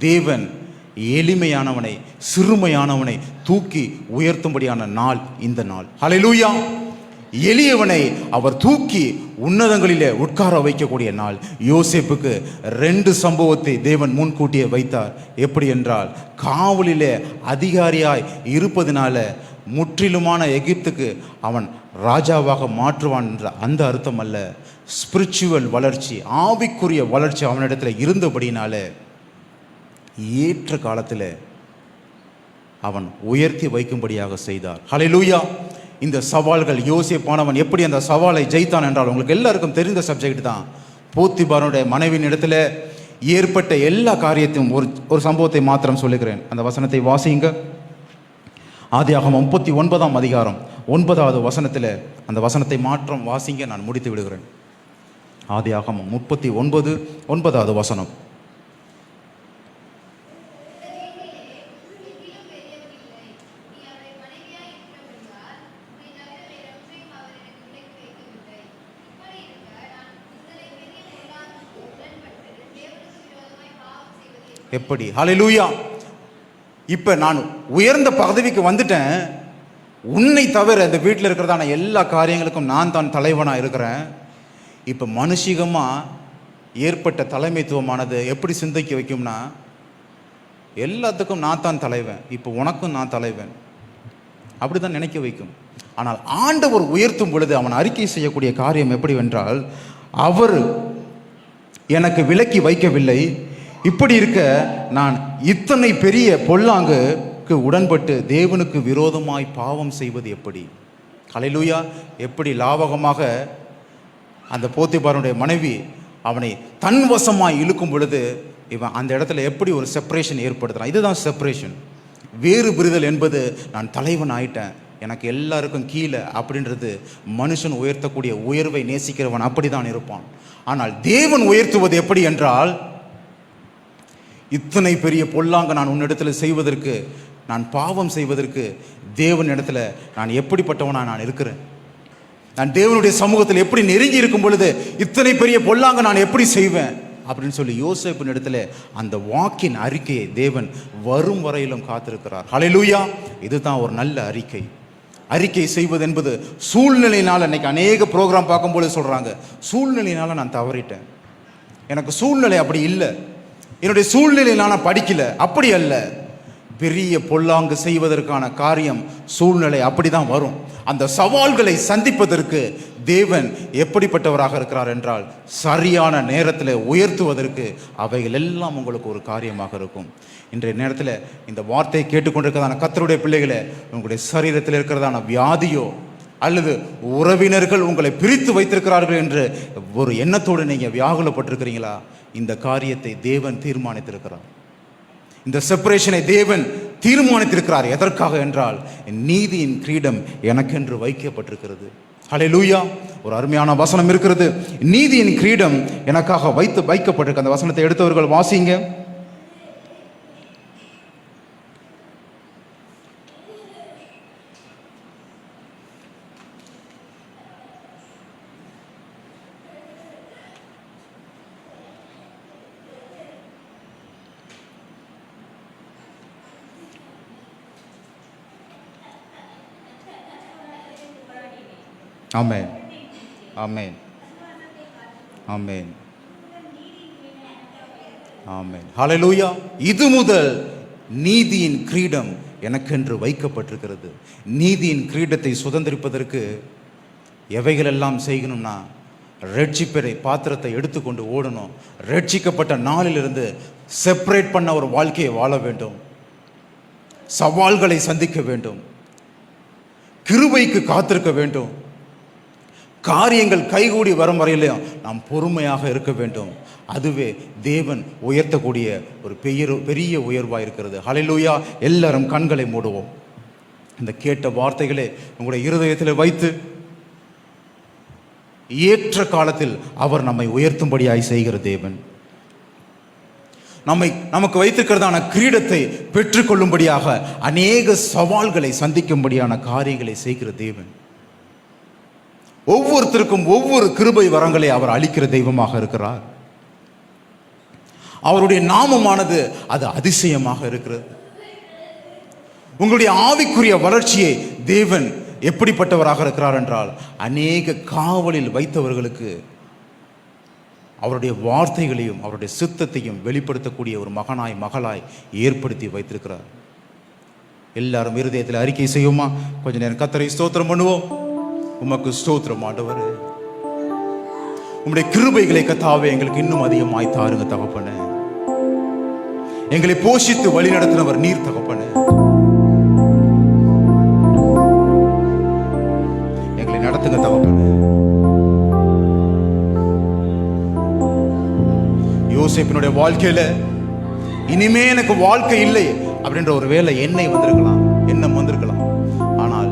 தேவன் எளிமையானவனை சிறுமையானவனை தூக்கி உயர்த்தும்படியான நாள் இந்த நாள். ஹல்லேலூயா. எளியவனை அவர் தூக்கி உன்னதங்களிலே உட்கார வைக்கக்கூடிய நாள். யோசேப்புக்கு 2 சம்பவத்தை தேவன் முன்கூட்டியே வைத்தார். எப்படி என்றால், காவலிலே அதிகாரியாய் இருப்பதினால முற்றிலுமான எகிப்துக்கு அவன் ராஜாவாக மாற்றுவான் என்ற அந்த அர்த்தம் அல்ல. ஸ்பிரிச்சுவல் வளர்ச்சி, ஆவிக்குரிய வளர்ச்சி அவனிடத்தில் இருந்தபடினால ஏற்ற காலத்தில் அவன் உயர்த்தி வைக்கும்படியாக செய்தார். ஹல்லேலூயா. இந்த சவால்கள், யோசேப்பானவன் எப்படி அந்த சவாலை ஜெயித்தான் என்றால் உங்களுக்கு எல்லாருக்கும் தெரிந்த சப்ஜெக்ட் தான். போத்திபாரனுடைய மனைவியின் இடத்துல ஏற்பட்ட எல்லா காரியத்தையும் ஒரு சம்பவத்தை மாத்திரம் சொல்லுகிறேன். அந்த வசனத்தை வாசிங்க. ஆதியாகமம் 39ஆம் அதிகாரம் 9வது வசனத்தில் அந்த வசனத்தை மாற்றம் வாசிங்க, நான் முடித்து விடுகிறேன். ஆதியாகமம் 39 9வது வசனம். எப்படி? ஹல்லேலூயா. இப்போ நான் உயர்ந்த பதவிக்கு வந்துட்டேன், உன்னை தவிர இந்த வீட்டில் இருக்கிறதான எல்லா காரியங்களுக்கும் நான் தான் தலைவனாக இருக்கிறேன். இப்போ மனுஷிகமாக ஏற்பட்ட தலைமைத்துவமானது எப்படி சிந்திக்க வைக்கும்னா, எல்லாத்துக்கும் நான் தான் தலைவன், இப்போ உனக்கும் நான் தலைவன், அப்படி தான் நினைக்க வைக்கும். ஆனால் ஆண்டவர் உயர்த்தும் பொழுது அவன் அறிக்கை செய்யக்கூடிய காரியம் எப்படி வென்றால், அவர் எனக்கு விலக்கி வைக்கவில்லை, இப்படி இருக்க நான் இத்தனை பெரிய பொல்லாங்குக்கு உடன்பட்டு தேவனுக்கு விரோதமாய் பாவம் செய்வது எப்படி? ஹல்லேலூயா. எப்படி லாவகமாக அந்த போத்திபாரனுடைய மனைவி அவனை தன்வசமாய் இழுக்கும் பொழுது இவன் அந்த இடத்துல எப்படி ஒரு செப்பரேஷன் ஏற்படுத்துறான். இதுதான் செப்பரேஷன். வேறு பிரிதல் என்பது நான் தலைவன் ஆயிட்டேன், எனக்கு எல்லாருக்கும் கீழே அப்படின்றது மனுஷன் உயர்த்தக்கூடிய உயர்வை நேசிக்கிறவன் அப்படிதான் இருப்பான். ஆனால் தேவன் உயர்த்துவது எப்படி என்றால், இத்தனை பெரிய பொல்லாங்க நான் உன்னிடத்தில் செய்வதற்கு, நான் பாவம் செய்வதற்கு தேவன் இடத்துல நான் எப்படிப்பட்டவனா நான் இருக்கிறேன், நான் தேவனுடைய சமூகத்தில் எப்படி நெருங்கி இருக்கும் பொழுது இத்தனை பெரிய பொல்லாங்க நான் எப்படி செய்வேன் அப்படின்னு சொல்லி யோசேப்பின் இடத்துல அந்த வாக்கின் அறிக்கையை தேவன் வரும் வரையிலும் காத்திருக்கிறார். ஹல்லேலூயா! இதுதான் ஒரு நல்ல அறிக்கை. அறிக்கை செய்வது என்பது சூழ்நிலையினால், அன்னைக்கு அநேக ப்ரோக்ராம் பார்க்கும்போது சொல்கிறாங்க, சூழ்நிலையினால நான் தவறிட்டேன், எனக்கு சூழ்நிலை அப்படி இல்லை, என்னுடைய சூழ்நிலையினால் நான் படிக்கல, அப்படி அல்ல. பெரிய பொல்லாங்கு செய்வதற்கான காரியம் சூழ்நிலை அப்படி தான் வரும். அந்த சவால்களை சந்திப்பதற்கு தேவன் எப்படிப்பட்டவராக இருக்கிறார் என்றால், சரியான நேரத்தில் உயர்த்துவதற்கு அவைகள் எல்லாம் உங்களுக்கு ஒரு காரியமாக இருக்கும். இன்றைய நேரத்தில் இந்த வார்த்தையை கேட்டுக்கொண்டிருக்கிறதான கர்த்தருடைய பிள்ளைகளை, உங்களுடைய சரீரத்தில் இருக்கிறதான வியாதியோ அல்லது உறவினர்கள் உங்களை பிரித்து வைத்திருக்கிறார்கள் என்று ஒரு எண்ணத்தோடு நீங்கள் வியாகுலப்பட்டிருக்கிறீங்களா? இந்த காரியத்தை தேவன் தீர்மானித்திருக்கிறார். இந்த செப்பரேஷனை தேவன் தீர்மானித்திருக்கிறார். எதற்காக என்றால், நீதியின் கிரீடம் எனக்கென்று வைக்கப்பட்டிருக்கிறது. ஹல்லேலூயா! ஒரு அருமையான வசனம் இருக்கிறது, நீதியின் கிரீடம் எனக்காக வைக்கப்பட்டிருக்கு. அந்த வசனத்தை எடுத்தவர்கள் வாசிங்க. ஆமென், ஆமென், ஆமென், ஆமென். ஹல்லேலூயா! இது முதல் நீதியின் கிரீடம் எனக்கென்று வைக்கப்பட்டிருக்கிறது. நீதியின் கிரீடத்தை சுதந்திரிப்பதற்கு எவைகளெல்லாம் செய்யணும்னா, ரட்சிப்பறை பாத்திரத்தை எடுத்துக்கொண்டு ஓடணும். ரட்சிக்கப்பட்ட நாளிலிருந்து செப்பரேட் பண்ண ஒரு வாழ்க்கையை வாழ வேண்டும். சவால்களை சந்திக்க வேண்டும். கிருபைக்கு காத்திருக்க வேண்டும். காரியங்கள் கைகூடி வரும் வரையிலையும் நாம் பொறுமையாக இருக்க வேண்டும். அதுவே தேவன் உயர்த்தக்கூடிய ஒரு பெரிய உயர்வாக இருக்கிறது. ஹல்லேலூயா! எல்லாரும் கண்களை மூடுவோம். இந்த கேட்ட வார்த்தைகளை உங்களுடைய இருதயத்தில் வைத்து, ஏற்ற காலத்தில் அவர் நம்மை உயர்த்தும்படியாய் செய்கிற தேவன், நமக்கு வைத்திருக்கிறதான கிரீடத்தை பெற்றுக்கொள்ளும்படியாக அநேக சவால்களை சந்திக்கும்படியான காரியங்களை செய்கிற தேவன், ஒவ்வொருத்தருக்கும் ஒவ்வொரு கிருபை வரங்களை அவர் அளிக்கிற தெய்வமாக இருக்கிறார். அவருடைய நாமமானது அது அதிசயமாக இருக்கிறது. உங்களுடைய ஆவிக்குரிய வளர்ச்சியை தேவன் எப்படிப்பட்டவராக இருக்கிறார் என்றால், அநேக காவலில் வைத்தவர்களுக்கு அவருடைய வார்த்தைகளையும் அவருடைய சித்தத்தையும் வெளிப்படுத்தக்கூடிய ஒரு மகனாய் மகளாய் ஏற்படுத்தி வைத்திருக்கிறார். எல்லாரும் இருதயத்தில் அறிக்கை செய்வோமா? கொஞ்ச நேரம் கர்த்தரை ஸ்தோத்திரம் பண்ணுவோம். உமக்கு ஸ்தோத்திரம் ஆண்டவரே, உம்முடைய கிருபைகளை கர்த்தாவே எங்களுக்கு இன்னும் அதிகமாய் தாருங்க தகப்பனே. எங்களை போஷித்து வழி நடத்தினவர் நீர் தகப்பனே. எங்களை நடத்துங்க தகப்பனே. யோசேப்பினுடைய வாழ்க்கையில இனிமே எனக்கு வாழ்க்கை இல்லை அப்படின்ற ஒரு வேலை எண்ணம் வந்திருக்கலாம். ஆனால்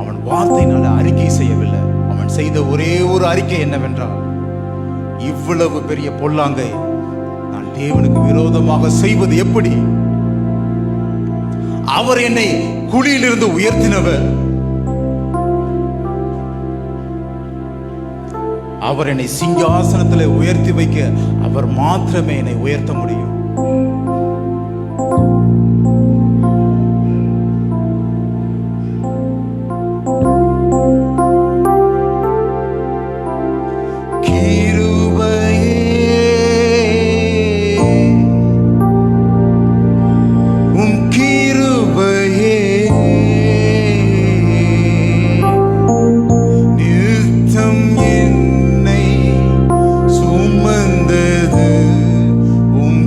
அவன் வார்த்தையினால அறிக்கை செய்யவில்லை. அவன் செய்த ஒரே ஒரு அறிக்கை என்னவென்றால், இவ்வளவு பெரிய பொல்லாங்கை நான் தேவனுக்கு விரோதமாக செய்வது எப்படி? அவர் என்னை குழியிலிருந்து உயர்த்தினவர், அவர் என்னை சிங்காசனத்தில் உயர்த்தி வைக்க அவர் மாத்திரமே என்னை உயர்த்த முடியும். உம்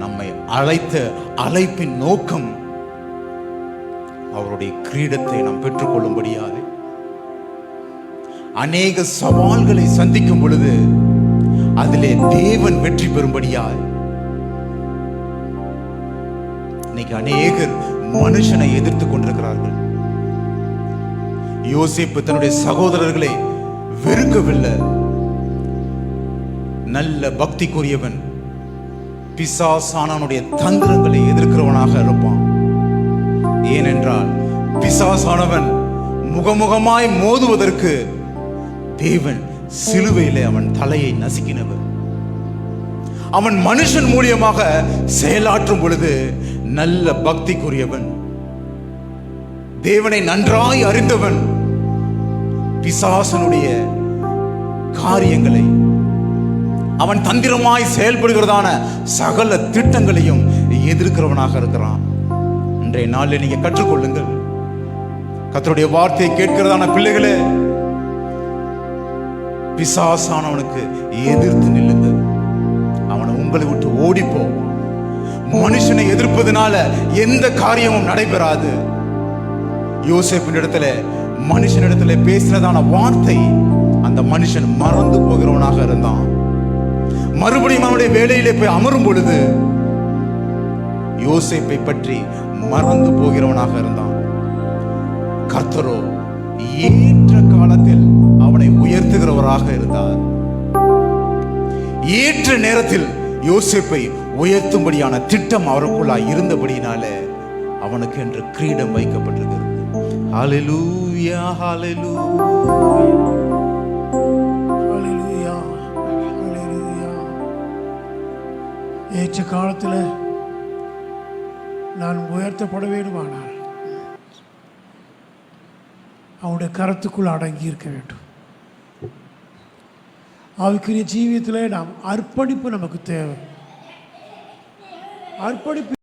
நம்மை அழைத்த அழைப்பின் நோக்கம் அவருடைய கிரீடத்தை நாம் பெற்றுக்கொள்ளும்படியாக அநேக சவால்களை சந்திக்கும் பொழுது அதிலே தேவன் வெற்றி பெறும்படியாக இன்னைக்கு அநேகர் மனுஷனை எதிர்த்து கொண்டிருக்கிறார்கள். யோசேப்பு தன்னுடைய சகோதரர்களை வெறுக்கவில்லை. நல்ல பக்திக்குரியவன் பிசாசானவனுடைய தந்திரங்களை எதிர்க்கிறவனாக இருப்பான். ஏனென்றால் பிசாசானவன் முகமுகமாய் மோதுவதற்கு தேவன் சிலுவையிலே அவன் தலையை நசுக்கினவர். அவன் மனுஷன் மூலியமாக செயலாற்றும் பொழுது நல்ல பக்திக்குரியவன், தேவனை நன்றாய் அறிந்தவன், பிசாசனுடைய காரியங்களை, அவன் தந்திரமாய் செயல்படுகிறதான சகல திட்டங்களையும் எதிர்க்கிறவனாக இருக்கிறான். இன்றைய நாளில் நீங்க கற்றுக்கொள்ளுங்கள். கர்த்தருடைய வார்த்தையை கேட்கிறதான பிள்ளைகளே, பிசாசானவனுக்கு எதிர்த்து நில்லுங்கள். அவனை உங்களை விட்டு ஓடிப்போ. மனுஷனை எதிர்ப்பதனால எந்த காரியமும் நடைபெறாது. யோசேப்பின் இடத்துல மனுஷனிடத்துல பேசினதான வார்த்தை அந்த மனுஷன் மறந்து போகிறவனாக இருந்தான். மறுபடியும் அவனுடைய வேலையிலே போய் அமரும் பொழுது யோசேப்பை பற்றி மறந்து போகிறவனாக இருந்தான். கர்த்தரோ ஏற்ற காலத்தில் அவனை உயர்த்துகிறவராக இருந்தார். ஏற்ற நேரத்தில் யோசேப்பை உயர்த்தும்படியான திட்டம் அவருக்குள்ளாய் இருந்தபடினாலே அவனுக்கு என்று கிரீடம் வைக்கப்பட்டிருக்கிறது. ஹல்லேலூயா, ஹல்லேலூயா, ஹல்லேலூயா, ஹல்லேலூயா. ஏற்ற காலத்தில் நான் உயர்த்தப்பட வேண்டுமானால் அவனுடைய கரத்துக்குள் அடங்கி இருக்க வேண்டும். ஆவிக்குரிய ஜீவியத்தில் நாம் அர்ப்பணிப்பு நமக்கு தேவை. அர்ப்பணிப்பு